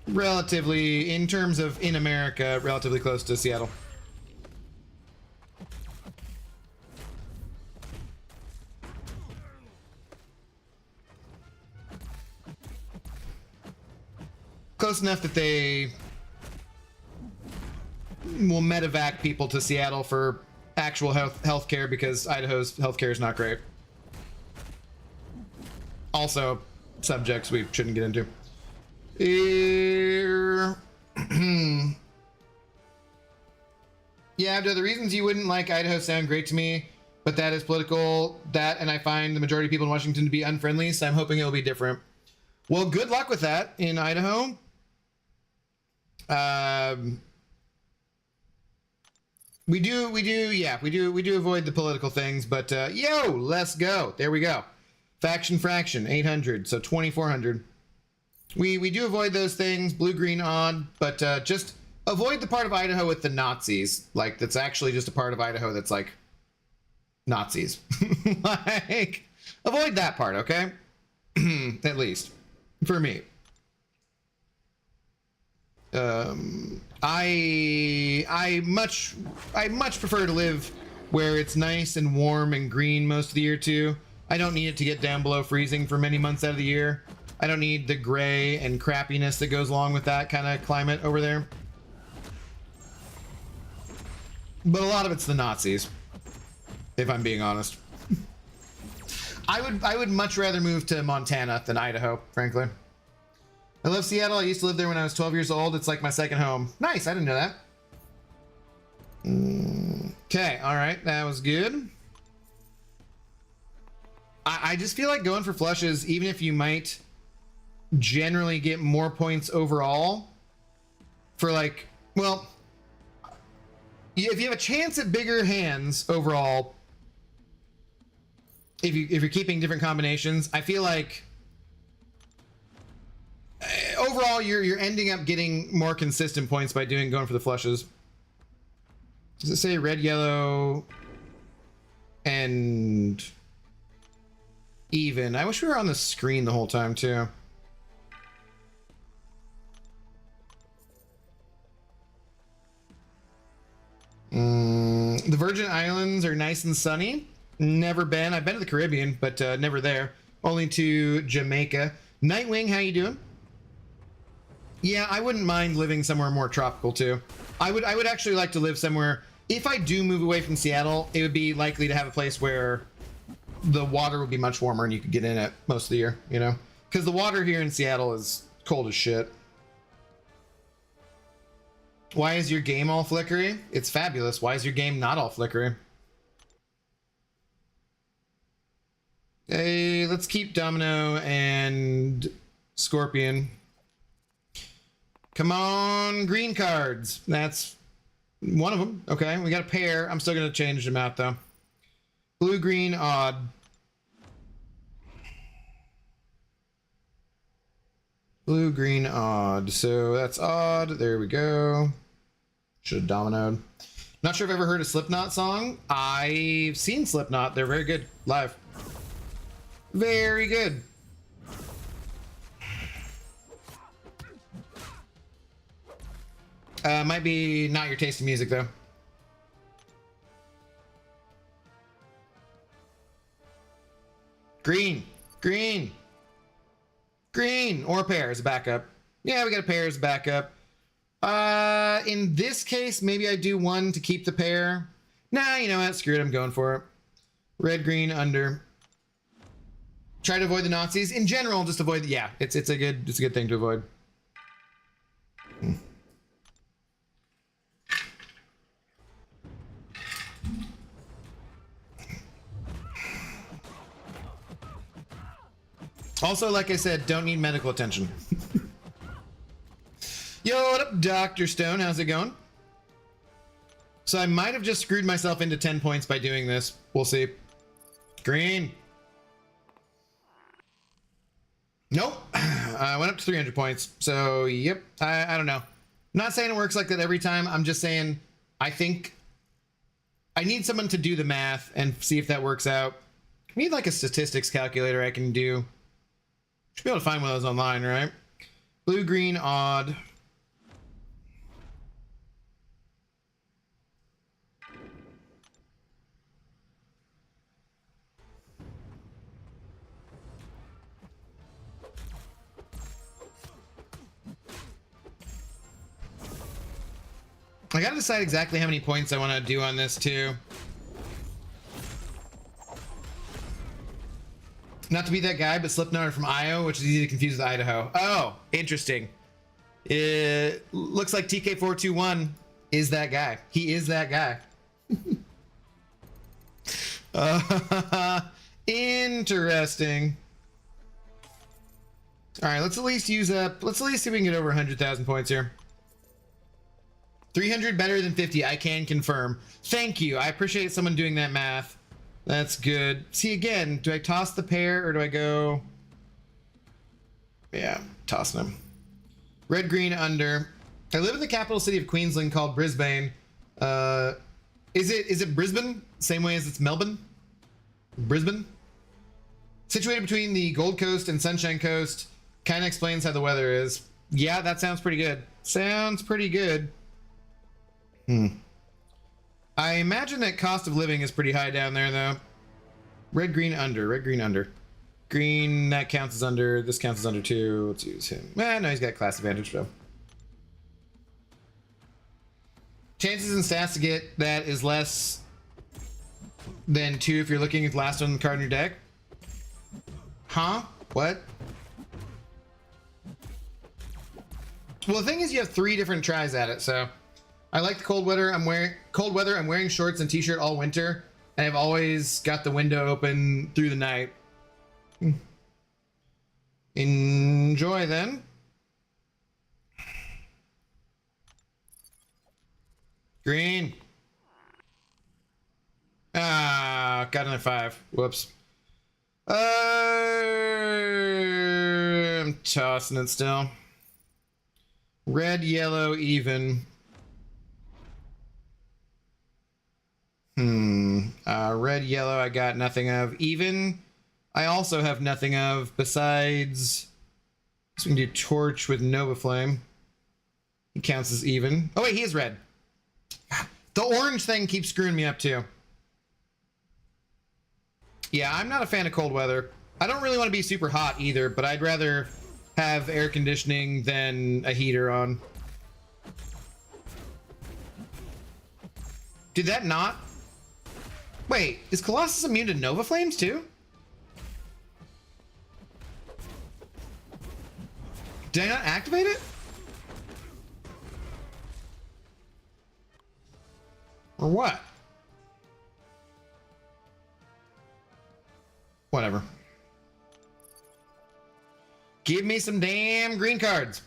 Relatively, in terms of in America, relatively close to Seattle. Close enough that they will medevac people to Seattle for actual health care because Idaho's healthcare is not great. Also, subjects we shouldn't get into. Yeah, the reasons you wouldn't like Idaho sound great to me, but that is political. That, and I find the majority of people in Washington to be unfriendly, so I'm hoping it'll be different. Well, good luck with that in Idaho. We do avoid the political things, but yo, let's go. There we go. Faction fraction 800, so 2400. We do avoid those things, blue, green, odd, but just avoid the part of Idaho with the Nazis. Like, that's actually just a part of Idaho that's like Nazis. Like, avoid that part, okay? At least for me. I much prefer to live where it's nice and warm and green most of the year too. I don't need it to get down below freezing for many months out of the year. I don't need the gray and crappiness that goes along with that kind of climate over there. But a lot of it's the Nazis, if I'm being honest. I would much rather move to Montana than Idaho, frankly. I love Seattle. I used to live there when I was 12 years old. It's like my second home. Nice, I didn't know that. Okay, all right, that was good. I just feel like going for flushes, even if you might generally get more points overall for like, well, if you have a chance at bigger hands overall, if you're keeping different combinations, I feel like overall you're ending up getting more consistent points by going for the flushes. Does it say red, yellow, and even? I wish we were on the screen the whole time too. The Virgin Islands are nice and sunny. Never been. I've been to the Caribbean, but never there. Only to Jamaica. Nightwing, how you doing? Yeah, I wouldn't mind living somewhere more tropical too. I would actually like to live somewhere. If I do move away from Seattle, it would be likely to have a place where the water would be much warmer and you could get in it most of the year, you know? Because the water here in Seattle is cold as shit. Why is your game all flickery? It's fabulous. Why is your game not all flickery? Hey, let's keep Domino and Scorpion. Come on, green cards. That's one of them. Okay, we got a pair. I'm still going to change them out, though. Blue, green, odd. Blue, green, odd. So that's odd. There we go. Should have dominoed. Not sure if I've ever heard a Slipknot song. I've seen Slipknot. They're very good live. Very good. Might be not your taste in music, though. Green. Green. Green. Or a pair as a backup. Yeah, we got a pair as a backup. In this case, maybe I do one to keep the pair. Nah, you know what? Screw it. I'm going for it. Red, green, under. Try to avoid the Nazis. In general, just avoid. Yeah, it's a good thing to avoid. Also, like I said, don't need medical attention. Yo, what up, Dr. Stone? How's it going? So I might have just screwed myself into 10 points by doing this. We'll see. Green. Nope. I went up to 300 points. So, yep. I don't know. I'm not saying it works like that every time. I'm just saying I think I need someone to do the math and see if that works out. I need like a statistics calculator I can do. Should be able to find one of those online, right? Blue, green, odd. I gotta decide exactly how many points I want to do on this too. Not to be that guy, but Slipknot are from Iowa, which is easy to confuse with Idaho. Oh, interesting. It looks like TK421 is that guy. He is that guy. Interesting. All right, let's at least use up. Let's at least see if we can get over 100,000 points here. 300 better than 50. I can confirm. Thank you. I appreciate someone doing that math. That's good. See, again, do I toss the pair or do I go? Yeah, tossing them. Red, green, under. I live in the capital city of Queensland called Brisbane. Is it Brisbane? Same way as it's Melbourne? Brisbane? Situated between the Gold Coast and Sunshine Coast. Kind of explains how the weather is. Yeah, that sounds pretty good. Sounds pretty good. I imagine that cost of living is pretty high down there, though. Red, green, under. Red, green, under. Green, that counts as under. This counts as under, too. Let's use him. No, he's got class advantage, though. Chances and stats to get that is less than 2 if you're looking at the last one card in your deck. Huh? What? Well, the thing is you have 3 different tries at it, so... I like the cold weather. I'm wearing shorts and t-shirt all winter, and I've always got the window open through the night. Enjoy then. Green. Ah, got another 5. Whoops. I'm tossing it still. Red, yellow, even. Red, yellow, I got nothing of. Even, I also have nothing of, besides... So we can do Torch with Nova Flame. He counts as even. Oh wait, he is red. The orange thing keeps screwing me up too. Yeah, I'm not a fan of cold weather. I don't really want to be super hot either, but I'd rather have air conditioning than a heater on. Did that not... Wait, is Colossus immune to Nova Flames too? Did I not activate it? Or what? Whatever. Give me some damn green cards.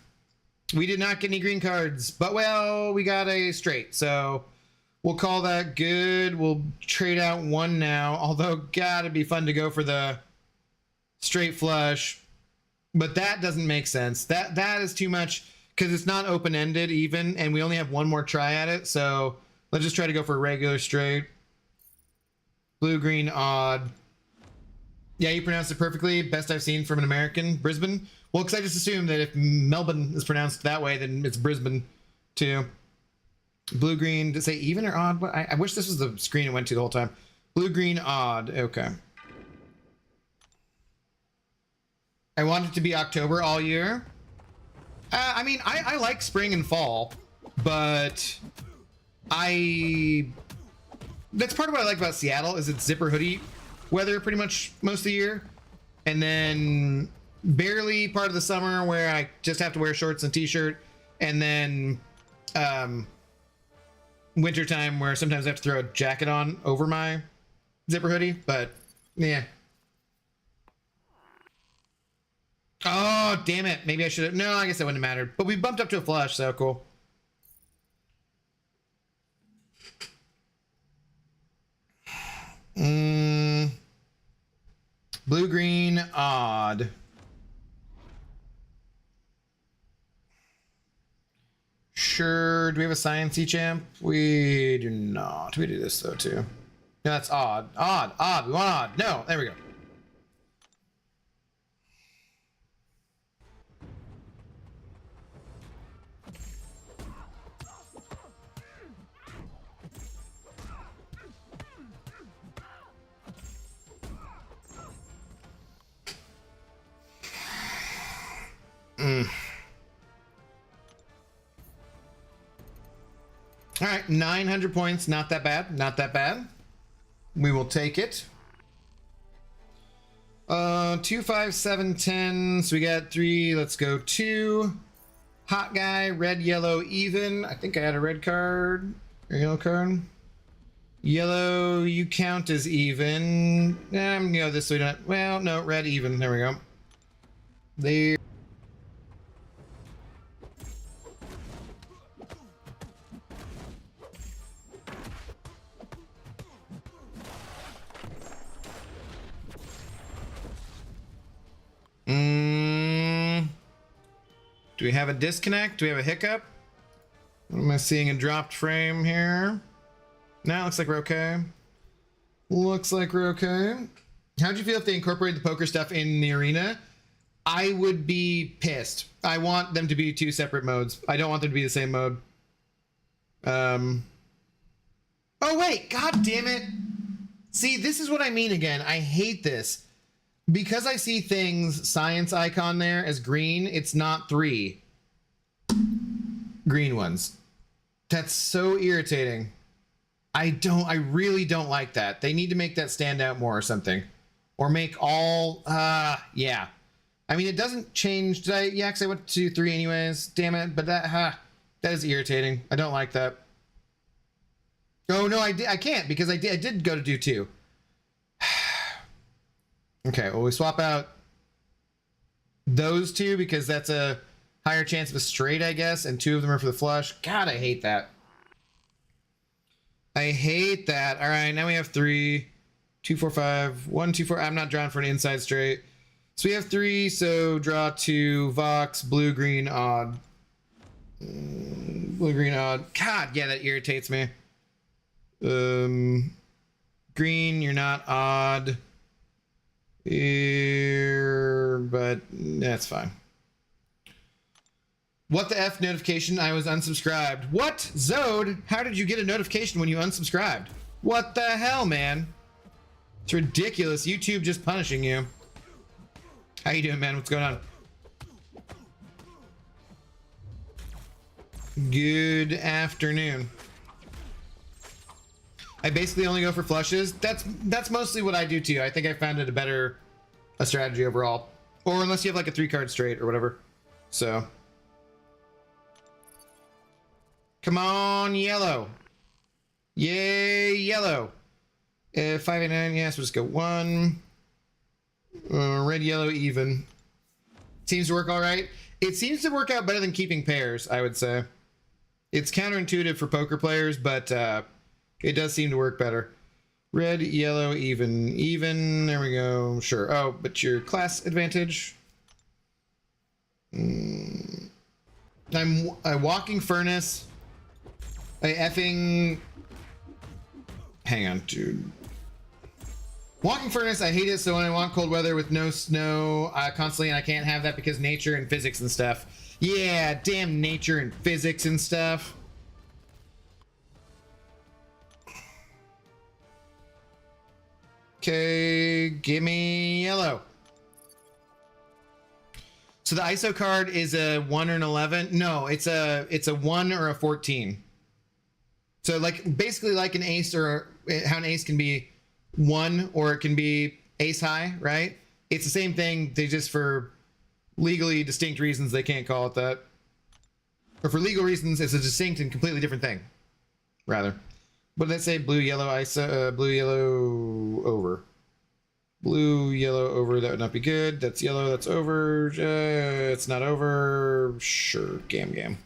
We did not get any green cards, but well, we got a straight, so we'll call that good. We'll trade out one now, although God, it'd be fun to go for the straight flush, but that doesn't make sense. That is too much because it's not open-ended even, and we only have one more try at it, so let's just try to go for a regular straight. Blue, green, odd. Yeah, you pronounced it perfectly. Best I've seen from an American. Brisbane. Well, because I just assumed that if Melbourne is pronounced that way, then it's Brisbane too. Blue, green. Did it say even or odd? I wish this was the screen it went to the whole time. Blue, green, odd. Okay. I want it to be October all year. I mean, I like spring and fall, but that's part of what I like about Seattle is it's zipper hoodie weather pretty much most of the year, and then barely part of the summer where I just have to wear shorts and t-shirt, and then winter time where sometimes I have to throw a jacket on over my zipper hoodie. But yeah. Oh damn it, maybe I should have. No, I guess that wouldn't have mattered, but we bumped up to a flush, so cool. Blue, green, odd. Sure. Do we have a sciencey champ? We do not. We do this though too. No, that's odd. Odd. Odd. We want odd. No. There we go. All right, 900 points. Not that bad. Not that bad. We will take it. 2, 5, 7, 10. So we got 3. Let's go 2. Hot guy, red, yellow, even. I think I had a red card. Or yellow card. Yellow, you count as even. I'm gonna go this way. Well, no, red, even. There we go. There. Do we have a disconnect? Do we have a hiccup? Am I seeing a dropped frame here? No, looks like we're okay. Looks like we're okay. How'd you feel if they incorporated the poker stuff in the arena? I would be pissed. I want them to be 2 separate modes. I don't want them to be the same mode. Oh wait, god damn it. See, this is what I mean again. I hate this. Because I see things, science icon there as green, it's not 3 green ones. That's so irritating. I really don't like that. They need to make that stand out more or something. Or make all, yeah. I mean, it doesn't change. Yeah, because I went to 3 anyways. Damn it. But that is irritating. I don't like that. Oh, no, I can't because I did go to do 2. Okay, well, we swap out those 2 because that's a higher chance of a straight, I guess, and 2 of them are for the flush. God, I hate that. I hate that. All right, now we have 3, 2, 4, 5, 1, 2, 4. I'm not drawing for an inside straight. So we have 3, so draw 2, Vox, blue, green, odd. Blue, green, odd. God, yeah, that irritates me. Green, you're not odd. Here, but that's fine. What the F notification? I was unsubscribed. What? Zode? How did you get a notification when you unsubscribed? What the hell, man? It's ridiculous. YouTube just punishing you. How you doing, man? What's going on? Good afternoon. I basically only go for flushes. That's mostly what I do too. I think I found it a better strategy overall. Or unless you have like a 3-card straight or whatever. So, come on, yellow. Yay, yellow. 589, yes, we'll just go 1. Red, yellow, even. Seems to work all right. It seems to work out better than keeping pairs, I would say. It's counterintuitive for poker players, but it does seem to work better. Red, yellow, even. Even, there we go. Sure. Oh, but your class advantage. I'm a walking furnace. A effing... Hang on, dude. Walking furnace, I hate it, so when I want cold weather with no snow constantly, and I can't have that because nature and physics and stuff. Yeah, damn nature and physics and stuff. Okay, give me yellow. So the ISO card is a 1 or an 11. No, it's a 1 or a 14. So like basically like an ace, or how an ace can be 1 or it can be ace high, right? It's the same thing. They just, for legally distinct reasons, they can't call it that. Or for legal reasons, it's a distinct and completely different thing, rather. What did I say? Blue, yellow, ISO, blue, yellow, over. Blue, yellow, over. That would not be good. That's yellow. That's over. It's not over. Sure. Gam.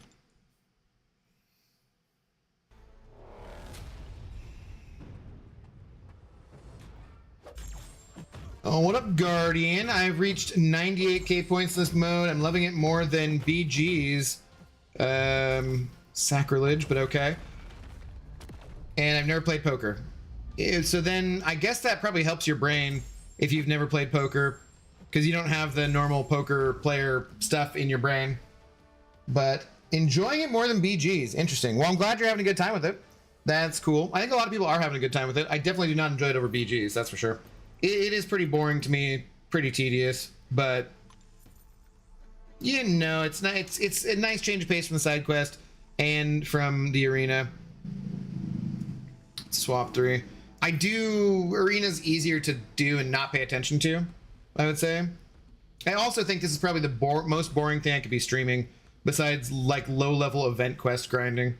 Oh, what up, Guardian? I've reached 98k points in this mode. I'm loving it more than BG's. Sacrilege, but okay. And I've never played poker. So then I guess that probably helps your brain if you've never played poker, because you don't have the normal poker player stuff in your brain. But enjoying it more than BG's. Interesting. Well, I'm glad you're having a good time with it. That's cool. I think a lot of people are having a good time with it. I definitely do not enjoy it over BG's, that's for sure. It is pretty boring to me, pretty tedious, but you know, it's nice. It's a nice change of pace from the side quest and from the arena. Swap 3. Arena's easier to do and not pay attention to, I would say. I also think this is probably the most boring thing I could be streaming, besides like low-level event quest grinding.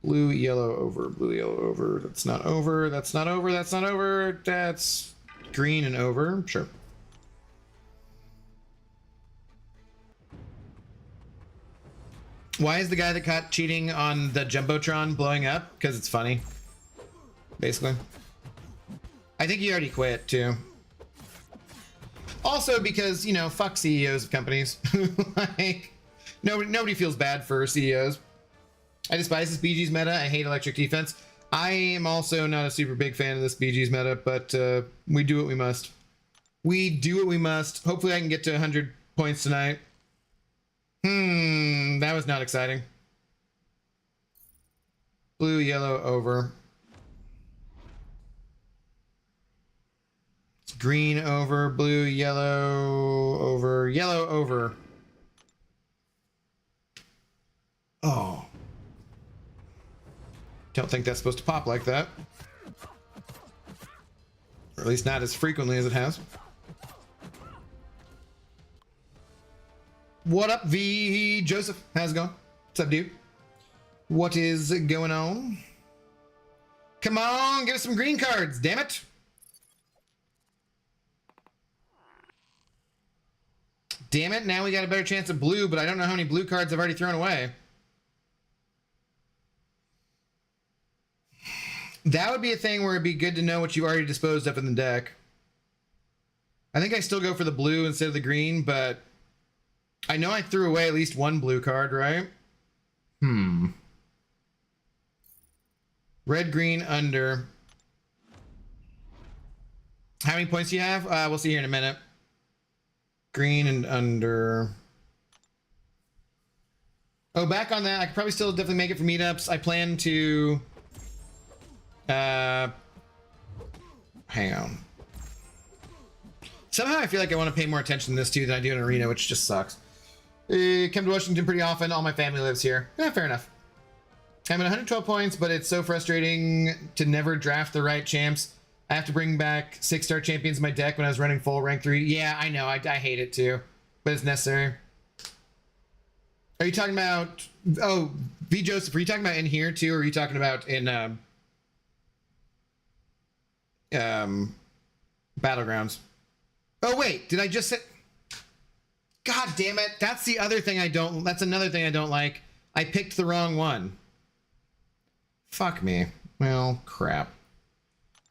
Blue, yellow, over. Blue, yellow, over. That's not over. That's not over. That's not over. That's green and over. Sure. Why is the guy that caught cheating on the Jumbotron blowing up? Because it's funny. Basically. I think he already quit, too. Also because, you know, fuck CEOs of companies. Like, nobody feels bad for CEOs. I despise this BG's meta. I hate electric defense. I am also not a super big fan of this BG's meta, but we do what we must. We do what we must. Hopefully I can get to 100 points tonight. That was not exciting. Blue, yellow, over. It's green, over. Blue, yellow, over. Yellow, over. Oh. Don't think that's supposed to pop like that. Or at least not as frequently as it has. What up, V Joseph? How's it going? What's up, dude? What is going on? Come on, give us some green cards, damn it. Damn it, now we got a better chance of blue, but I don't know how many blue cards I've already thrown away. That would be a thing where it'd be good to know what you already disposed of in the deck. I think I still go for the blue instead of the green, but I know I threw away at least one blue card, right? Red, green, under. How many points do you have? We'll see here in a minute. Green and under. Oh, back on that. I could probably still definitely make it for meetups. I plan to... hang on. Somehow I feel like I want to pay more attention to this too than I do in Arena, which just sucks. Come to Washington pretty often. All my family lives here. Fair enough. I'm at 112 points, but it's so frustrating to never draft the right champs. I have to bring back 6-star champions in my deck when I was running full rank 3. Yeah, I know. I hate it too, but it's necessary. Are you talking about, oh, V Joseph, are you talking about in here too, or are you talking about in Battlegrounds? Oh wait, did I just say, God damn it, that's the other thing that's another thing I don't like. I picked the wrong one. Fuck me. Well, crap.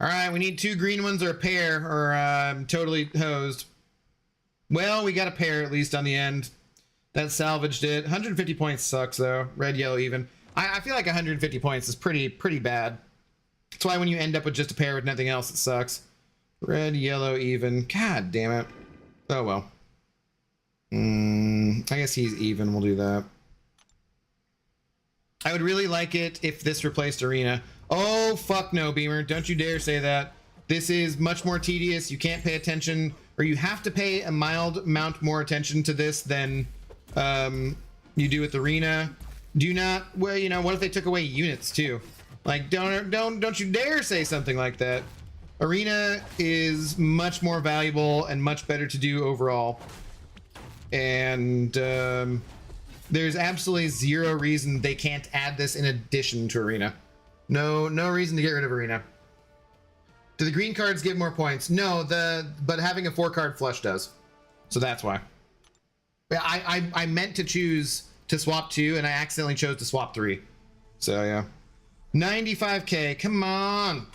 All right, we need 2 green ones or a pair, or I'm totally hosed. Well, we got a pair at least on the end. That salvaged it. 150 points sucks though. Red, yellow, even. I feel like 150 points is pretty bad. That's why when you end up with just a pair with nothing else, it sucks. Red, yellow, even. God damn it. Oh well. I guess he's even. We'll do that. I would really like it if this replaced Arena. Oh, fuck no, Beamer. Don't you dare say that. This is much more tedious. You can't pay attention, or you have to pay a mild amount more attention to this than you do with Arena. Do not, well, you know, what if they took away units too? Like, don't you dare say something like that. Arena is much more valuable and much better to do overall. And there's absolutely zero reason they can't add this in addition to Arena. No reason to get rid of Arena. Do the green cards give more points? No, but having a 4-card flush does. So that's why. Yeah, I meant to choose to swap 2 and I accidentally chose to swap 3. So yeah. 95k, come on.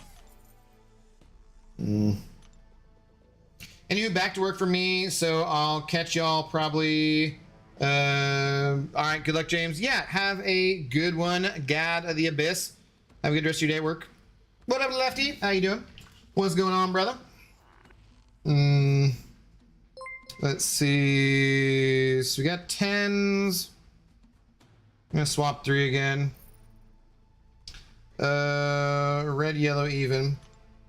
Anyway, back to work for me, so I'll catch y'all probably. All right, good luck, James. Yeah, have a good one, God of the Abyss. Have a good rest of your day at work. What up, Lefty? How you doing? What's going on, brother? Let's see. So we got 10s. I'm gonna swap 3 again. Red, yellow, even.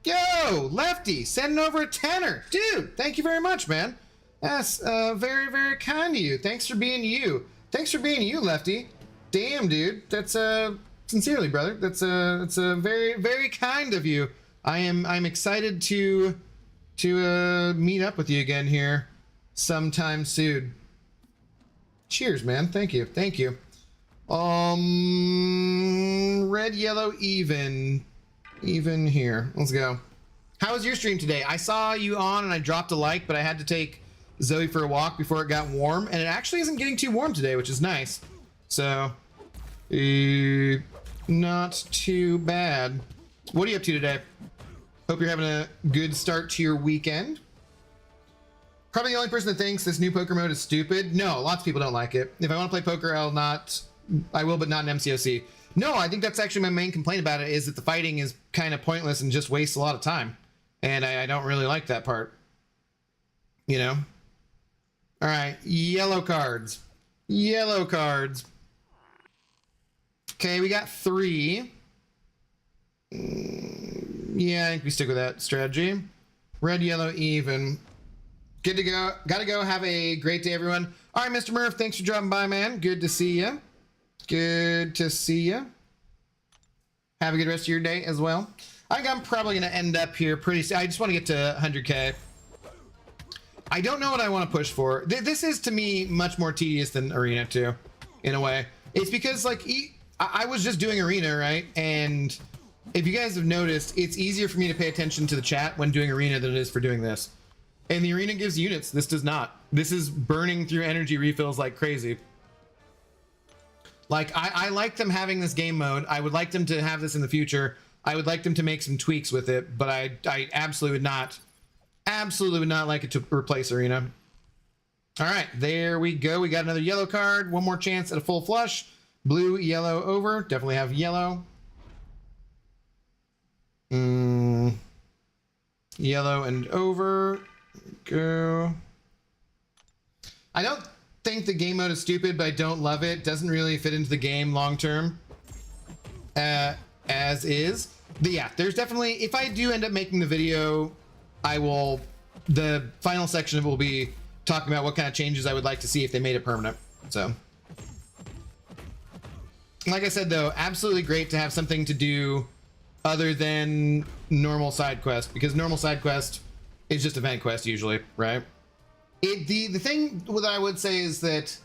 Yo, Lefty, sending over a 10er. Dude, thank you very much, man. That's very, very kind of you. Thanks for being you. Thanks for being you, Lefty. Damn, dude. That's sincerely, brother. That's very, very kind of you. I'm excited to meet up with you again here sometime soon. Cheers, man. Thank you. Thank you. Red, yellow, even here. Let's go. How was your stream today? I saw you on and I dropped a like, but I had to take Zoe for a walk before it got warm, and it actually isn't getting too warm today, which is nice. So, not too bad. What are you up to today? Hope you're having a good start to your weekend. Probably the only person that thinks this new poker mode is stupid. No, lots of people don't like it. If I want to play poker, I will, but not in MCOC. No, I think that's actually my main complaint about it, is that the fighting is kind of pointless and just wastes a lot of time. And I don't really like that part. You know? All right, yellow cards. Yellow cards. Okay, we got 3. Yeah, I think we stick with that strategy. Red, yellow, even. Good to go. Gotta go. Have a great day, everyone. All right, Mr. Murph, thanks for dropping by, man. Good to see you. Good to see you. Have a good rest of your day as well. I think I'm probably going to end up here pretty soon. I just want to get to 100k. I don't know what I want to push for. This is, to me, much more tedious than Arena, too, in a way. It's because, like, I was just doing Arena, right? And if you guys have noticed, it's easier for me to pay attention to the chat when doing Arena than it is for doing this. And the Arena gives units. This does not. This is burning through energy refills like crazy. Like, I like them having this game mode. I would like them to have this in the future. I would like them to make some tweaks with it, but I absolutely would not like it to replace Arena. All right, there we go. We got another yellow card. One more chance at a full flush. Blue, yellow, over. Definitely have yellow. Yellow and over. Go. I don't think the game mode is stupid, but I don't love it. Doesn't really fit into the game long term. As is. But yeah, there's definitely, if I do end up making the video, the final section of it will be talking about what kind of changes I would like to see if they made it permanent. So, like I said, though, absolutely great to have something to do other than normal side quest, because normal side quest is just event quest usually, right? The thing that I would say is that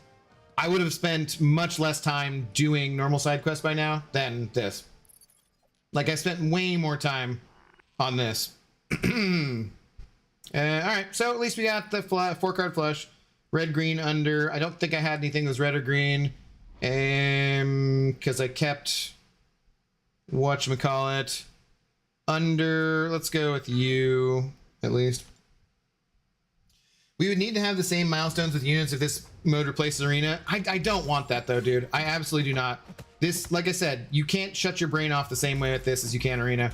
I would have spent much less time doing normal side quests by now than this. Like, I spent way more time on this. All right, so at least we got the 4-card flush. Red, green, under. I don't think I had anything that was red or green. Because I kept... whatchamacallit. Under. Let's go with you, at least. We would need to have the same milestones with units if this mode replaces arena. I don't want that though, dude. I absolutely do not. This, like I said, you can't shut your brain off the same way with this as you can arena.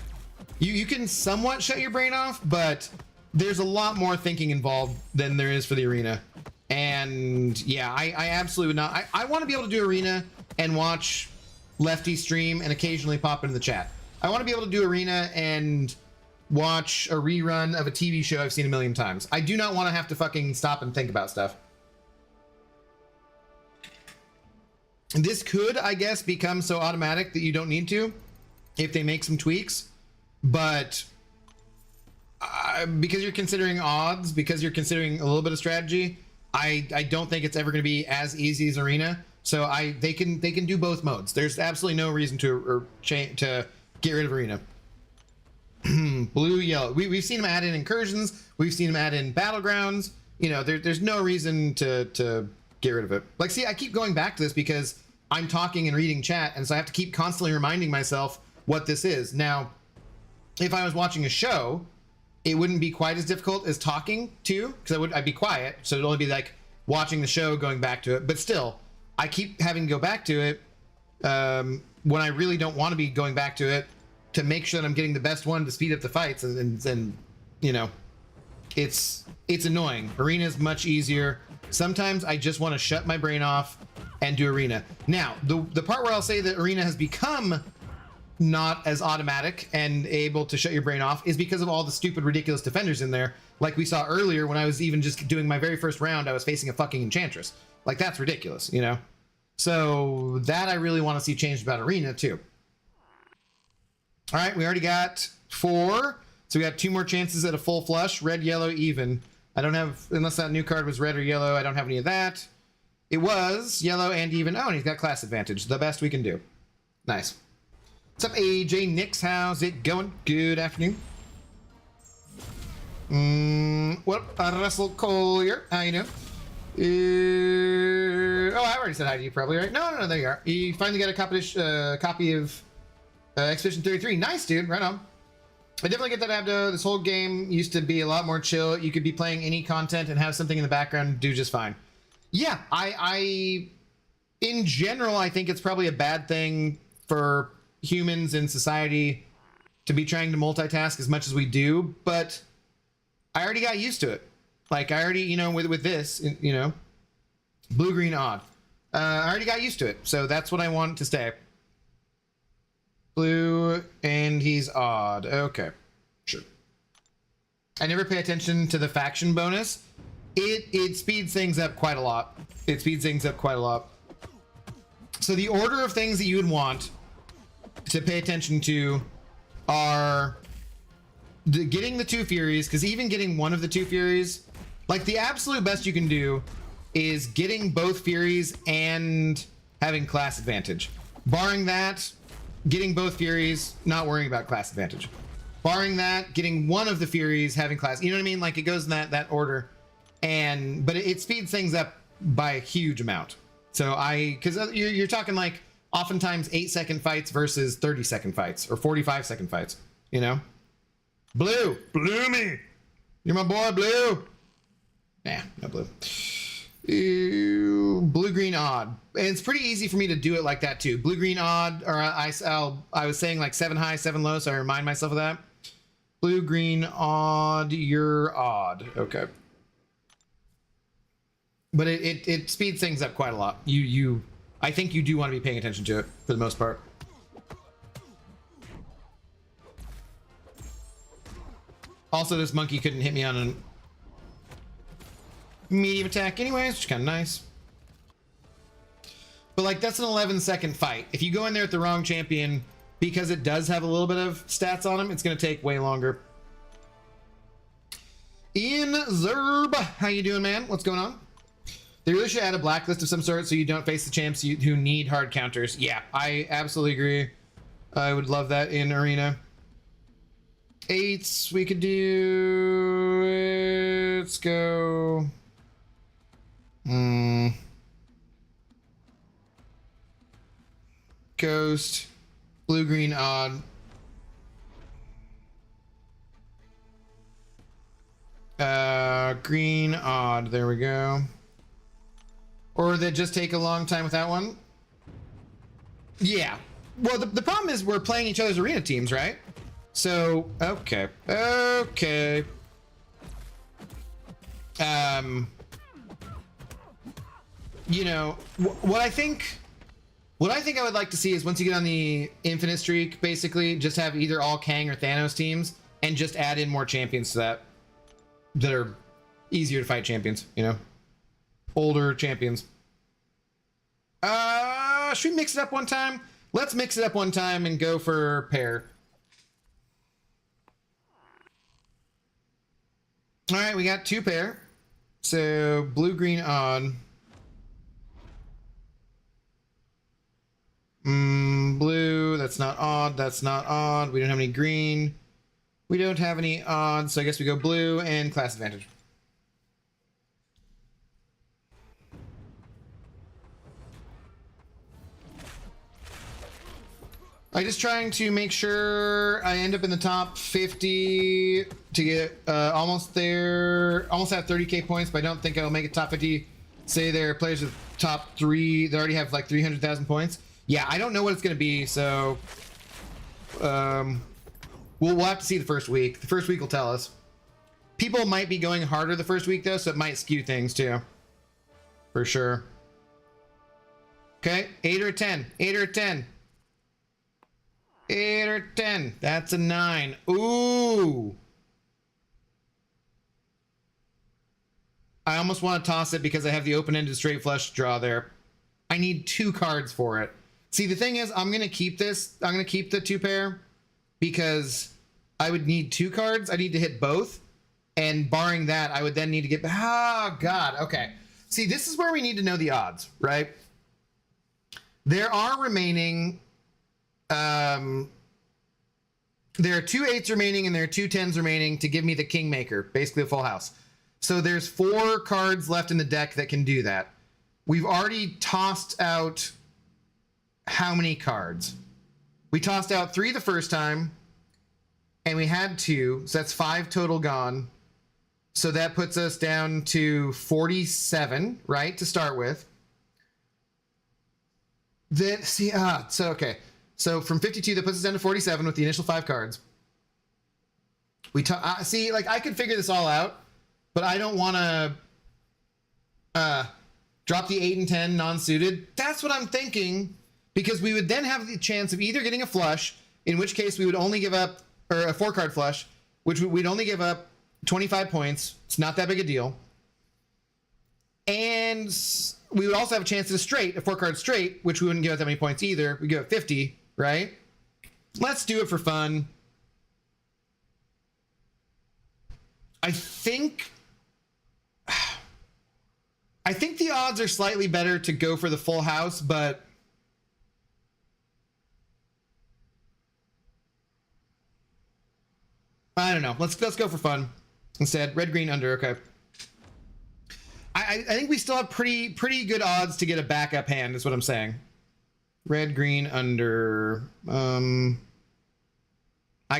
You can somewhat shut your brain off, but there's a lot more thinking involved than there is for the arena. And yeah, I absolutely would not. I want to be able to do arena and watch Lefty stream and occasionally pop into the chat. I want to be able to do arena and watch a rerun of a TV show I've seen a million times. I do not want to have to fucking stop and think about stuff. And this could, I guess, become so automatic that you don't need to if they make some tweaks. But because you're considering odds, because you're considering a little bit of strategy, I don't think it's ever going to be as easy as arena. So they can do both modes. There's absolutely no reason to get rid of arena. Blue, yellow. We've seen them add in incursions. We've seen them add in battlegrounds. You know, there's no reason to get rid of it. Like, see, I keep going back to this because I'm talking and reading chat, and so I have to keep constantly reminding myself what this is. Now, if I was watching a show, it wouldn't be quite as difficult as talking to, because I'd be quiet, so it'd only be like watching the show, going back to it. But still, I keep having to go back to it when I really don't want to be going back to it, to make sure that I'm getting the best one to speed up the fights, and you know, it's annoying. Arena is much easier. Sometimes I just want to shut my brain off and do arena. Now, the part where I'll say that arena has become not as automatic and able to shut your brain off is because of all the stupid, ridiculous defenders in there. Like we saw earlier when I was even just doing my very first round, I was facing a fucking enchantress. Like, that's ridiculous, you know? So that I really want to see changed about arena too. All right, we already got 4. So we got 2 more chances at a full flush. Red, yellow, even. I don't have, unless that new card was red or yellow, I don't have any of that. It was yellow and even. Oh, and he's got class advantage. The best we can do. Nice. What's up, AJ Nix? How's it going? Good afternoon. What up, Russell Collier? How you doing? Oh, I already said hi to you, probably, right? No, there you are. You finally got a copy of Expedition 33. Nice, dude. Right on. I definitely get that, Abdo. This whole game used to be a lot more chill. You could be playing any content and have something in the background do just fine. Yeah, I in general, I think it's probably a bad thing for humans in society to be trying to multitask as much as we do, but I already got used to it. Like, I already, you know, with this, you know, blue, green, odd. I already got used to it, so that's what I want to stay. Blue, and he's odd. Okay, sure. I never pay attention to the faction bonus. It speeds things up quite a lot. It speeds things up quite a lot. So the order of things that you would want to pay attention to are getting the 2 Furies, because even getting one of the 2 Furies, like, the absolute best you can do is getting both Furies and having class advantage. Barring that, getting both Furies, not worrying about class advantage. Barring that, getting one of the Furies, having class, you know what I mean? Like, it goes in that order. But it speeds things up by a huge amount. So because you're talking like oftentimes 8-second fights versus 30-second fights or 45-second fights, you know? Blue, me. You're my boy, Blue. Nah, no blue. Ew, blue, green, odd. And it's pretty easy for me to do it like that too. Blue, green, odd, or I was saying like 7 high, 7 low, so I remind myself of that. Blue, green, odd, you're odd. Okay. But it speeds things up quite a lot. I think you do want to be paying attention to it for the most part. Also, this monkey couldn't hit me on a medium attack anyways, which is kind of nice. But like, that's an 11-second fight. If you go in there with the wrong champion, because it does have a little bit of stats on him, it's going to take way longer. Ian Zerb, how you doing, man? What's going on? They really should add a blacklist of some sort so you don't face the champs who need hard counters. Yeah, I absolutely agree. I would love that in Arena. 8s, we could do... Let's go... Ghost. Blue-green odd. Green odd. There we go. Or that just take a long time without one? Yeah. Well, the problem is we're playing each other's arena teams, right? So, okay. Okay. You know, what I think I would like to see is once you get on the infinite streak, basically, just have either all Kang or Thanos teams and just add in more champions to that are easier to fight champions, you know? Older champions. Should we mix it up one time? Let's mix it up one time and go for pair. All right, we got 2 pair. So blue-green odd. Blue, that's not odd, that's not odd. We don't have any green. We don't have any odd, so I guess we go blue and class advantage. I'm just trying to make sure I end up in the top 50 to get almost there, almost at 30k points, but I don't think I'll make it top 50. Say there are players with top 3 that already have like 300,000 points. Yeah, I don't know what it's going to be, so we'll have to see the first week. The first week will tell us. People might be going harder the first week, though, so it might skew things, too. For sure. Okay, 8 or 10. 8 or 10. 8 or 10. That's a 9. Ooh. I almost want to toss it because I have the open-ended straight flush draw there. I need 2 cards for it. See, the thing is, I'm going to keep this. I'm going to keep the 2 pair because I would need 2 cards. I need to hit both. And barring that, I would then need to get... Oh, God. Okay. See, this is where we need to know the odds, right? There are remaining... there are 2 8s remaining and there are 2 10s remaining to give me the Kingmaker, basically a full house. So there's 4 cards left in the deck that can do that. We've already tossed out how many cards? We tossed out 3 the first time, and we had 2, so that's 5 total gone. So that puts us down to 47, right, to start with. Then, see, so, okay. So from 52, that puts us down to 47 with the initial 5 cards. We see, like, I could figure this all out, but I don't want to drop the 8 and 10 non-suited. That's what I'm thinking, because we would then have the chance of either getting a flush, in which case we would only give up, or a 4-card flush, which we'd only give up 25 points. It's not that big a deal. And we would also have a chance at a straight, a 4-card straight, which we wouldn't give up that many points either. We'd give up 50, right? Let's do it for fun. I think the odds are slightly better to go for the full house, but I don't know. Let's go for fun instead. Red, green, under. Okay. I think we still have pretty good odds to get a backup hand, is what I'm saying. Red, green, under. I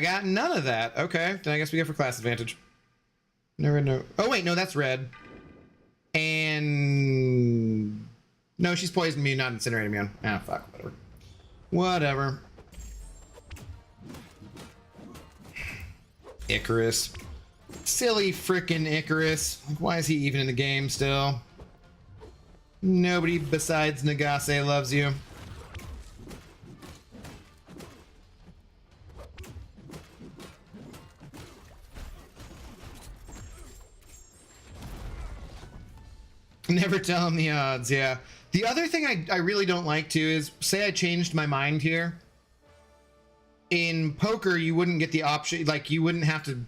got none of that. Okay. Then I guess we go for class advantage. No red, no. Oh, wait. No, that's red. And no, she's poisoned me, not incinerating me on. Ah, fuck. Whatever. Whatever. Icarus. Silly frickin' Icarus. Like, why is he even in the game still? Nobody besides Nagase loves you. Never tell him the odds, yeah. The other thing I really don't like too is, say I changed my mind here. In poker, you wouldn't get the option, like you wouldn't have to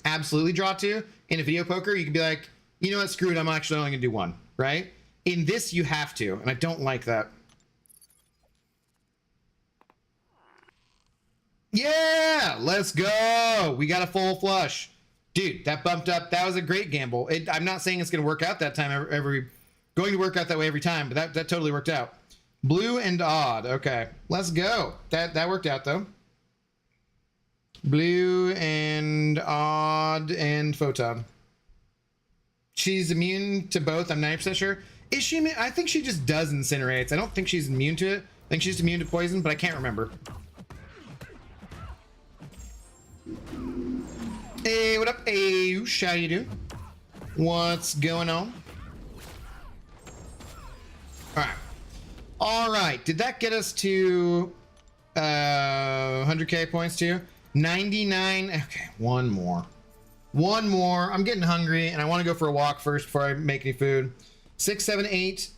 absolutely draw 2. In a video poker, you could be like, you know what, screw it, I'm actually only gonna do 1, right? In this, you have to, and I don't like that. Yeah, let's go. We got a full flush. Dude, that bumped up. That was a great gamble. I'm not saying it's going to work out that time going to work out that way every time, but that totally worked out. Blue and odd. Okay, let's go. That worked out though. Blue and odd and photon. She's immune to both. I'm 90% sure. Is she? I think she just does incinerates. I don't think she's immune to it. I think she's immune to poison, but I can't remember. Hey, what up? Hey, how you doing? What's going on? All right. Did that get us to 100k points too? 99. Okay, one more. I'm getting hungry and I want to go for a walk first before I make any food. 6, 7, 8.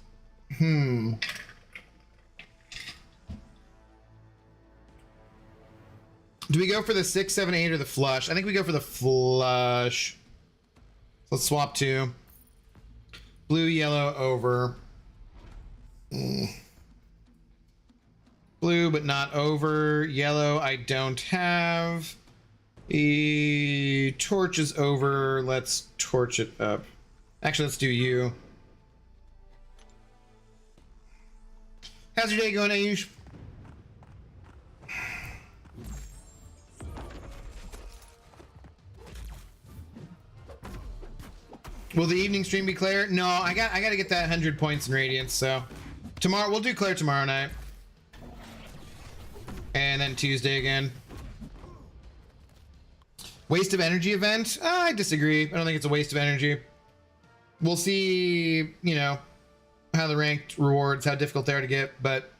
Do we go for the 6, 7, 8 or the flush? I think we go for the flush. Let's swap 2. Blue, yellow over. Blue, but not over. Yellow, I don't have. Torch is over. Let's torch it up. Actually, let's do you. How's your day going, Ayush? Will the evening stream be Claire? No, I got to get that 100 points in Radiance, so tomorrow we'll do Claire tomorrow night. And then Tuesday again. Waste of energy event? I disagree. I don't think it's a waste of energy. We'll see, you know, how the ranked rewards, how difficult they are to get, but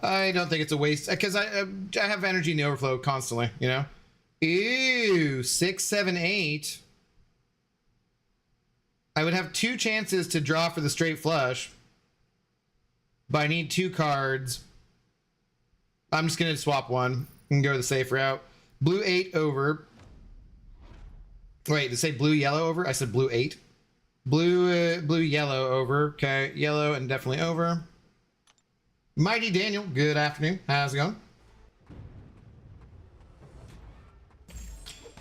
I don't think it's a waste because I have energy in the overflow constantly, you know? Ew, 6, 7, 8. I would have 2 chances to draw for the straight flush, but I need 2 cards. I'm just going to swap 1 and go the safe route. Blue 8 over. Wait, did it say blue yellow over? I said blue 8. Blue yellow over. Okay, yellow and definitely over. Mighty Daniel, good afternoon. How's it going?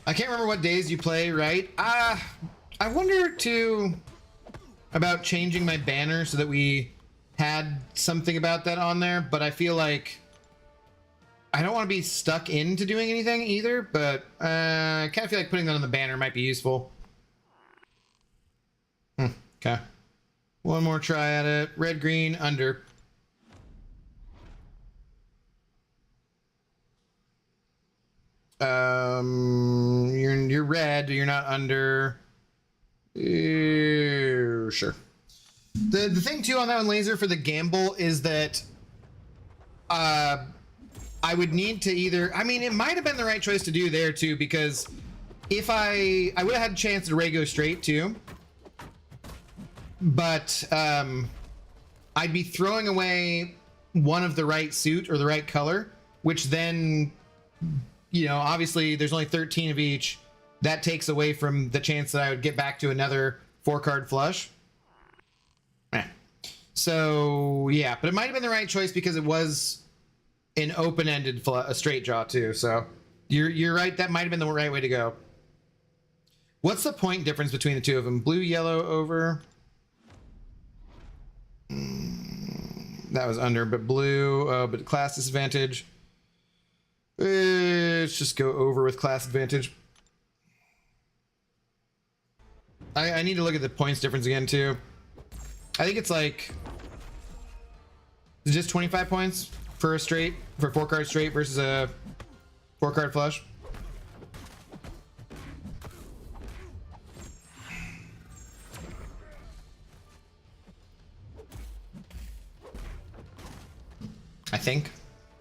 I can't remember what days you play, right? I wonder too about changing my banner so that we had something about that on there, but I feel like I don't want to be stuck into doing anything either, but I kind of feel like putting that on the banner might be useful. Okay. One more try at it. Red, green, under. You're red, you're not under. Sure. The thing too on that one, Laser, for the gamble is that I would need to either, I mean, it might have been the right choice to do there too, because if I would have had a chance to Ray go straight too, but I'd be throwing away one of the right suit or the right color, which then, you know, obviously there's only 13 of each. That takes away from the chance that I would get back to another 4-card flush. So yeah, but it might have been the right choice because it was an open-ended a straight draw too. So you're right. That might have been the right way to go. What's the point difference between the two of them? Blue, yellow over. That was under, but blue, but class disadvantage. Let's just go over with class advantage. I need to look at the points difference again too. I think it's like, it's just 25 points for a straight, for 4-card straight versus a 4-card flush. I think.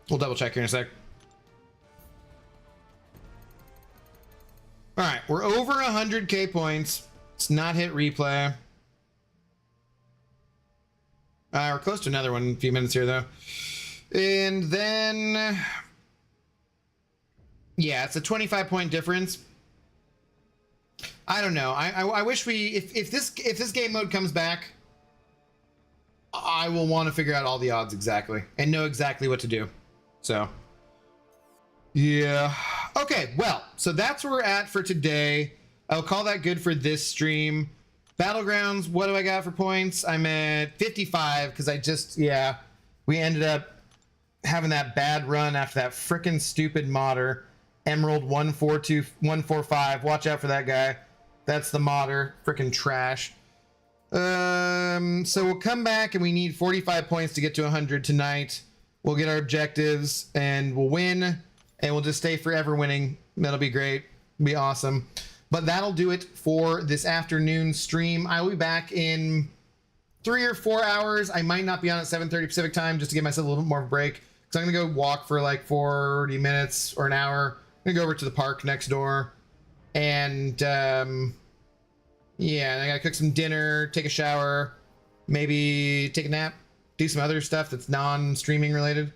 We'll double check here in a sec. All right, we're over 100k points. It's not hit replay. We're close to another one in a few minutes here, though. And then, yeah, it's a 25-point difference. I don't know. I wish we, if this game mode comes back, I will want to figure out all the odds exactly and know exactly what to do. So, yeah. Okay, well, so that's where we're at for today. I'll call that good for this stream. Battlegrounds, what do I got for points? I'm at 55 because I just, yeah, we ended up having that bad run after that frickin' stupid modder. Emerald 142145. Watch out for that guy. That's the modder. Frickin' trash. So we'll come back and we need 45 points to get to 100 tonight. We'll get our objectives and we'll win, and we'll just stay forever winning. That'll be great. Be awesome. But that'll do it for this afternoon stream. I will be back in 3 or 4 hours. I might not be on at 7:30 Pacific time just to give myself a little bit more of a break. So I'm gonna go walk for like 40 minutes or an hour. I'm gonna go over to the park next door, and yeah, and I gotta cook some dinner, take a shower, maybe take a nap, do some other stuff that's non-streaming related.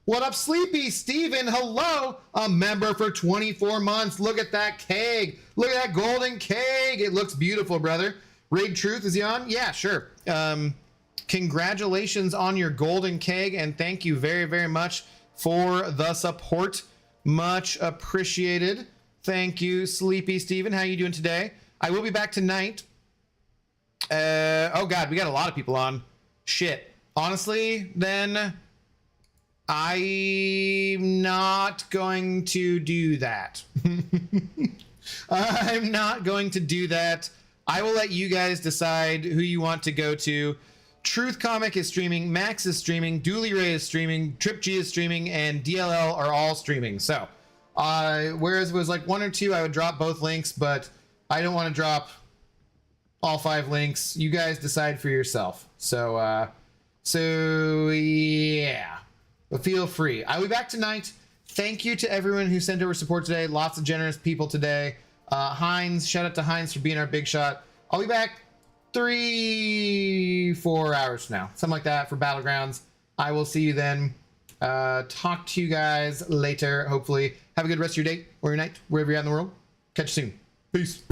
What up, Sleepy Steven? Hello, a member for 24 months. Look at that keg. Look at that golden keg. It looks beautiful, brother. Raid Truth, is he on? Yeah, sure. Congratulations on your golden keg, and thank you very, very much for the support. Much appreciated. Thank you, Sleepy Steven. How you doing today? I will be back tonight. Oh God, we got a lot of people on. Shit. Honestly, then I'm not going to do that. I'm not going to do that. I will let you guys decide who you want to go to. Truth Comic is streaming, Max is streaming, Dooley Ray is streaming, Trip G is streaming, and DLL are all streaming. So, whereas it was like 1 or 2, I would drop both links, but I don't want to drop all 5 links. You guys decide for yourself. So, yeah. But feel free. I'll be back tonight. Thank you to everyone who sent over support today. Lots of generous people today. Heinz, shout out to Heinz for being our big shot. I'll be back 3-4 hours from now, something like that, for Battlegrounds. I will see you then. Talk to you guys later, hopefully. Have a good rest of your day or your night, wherever you're at in the world. Catch you soon. Peace.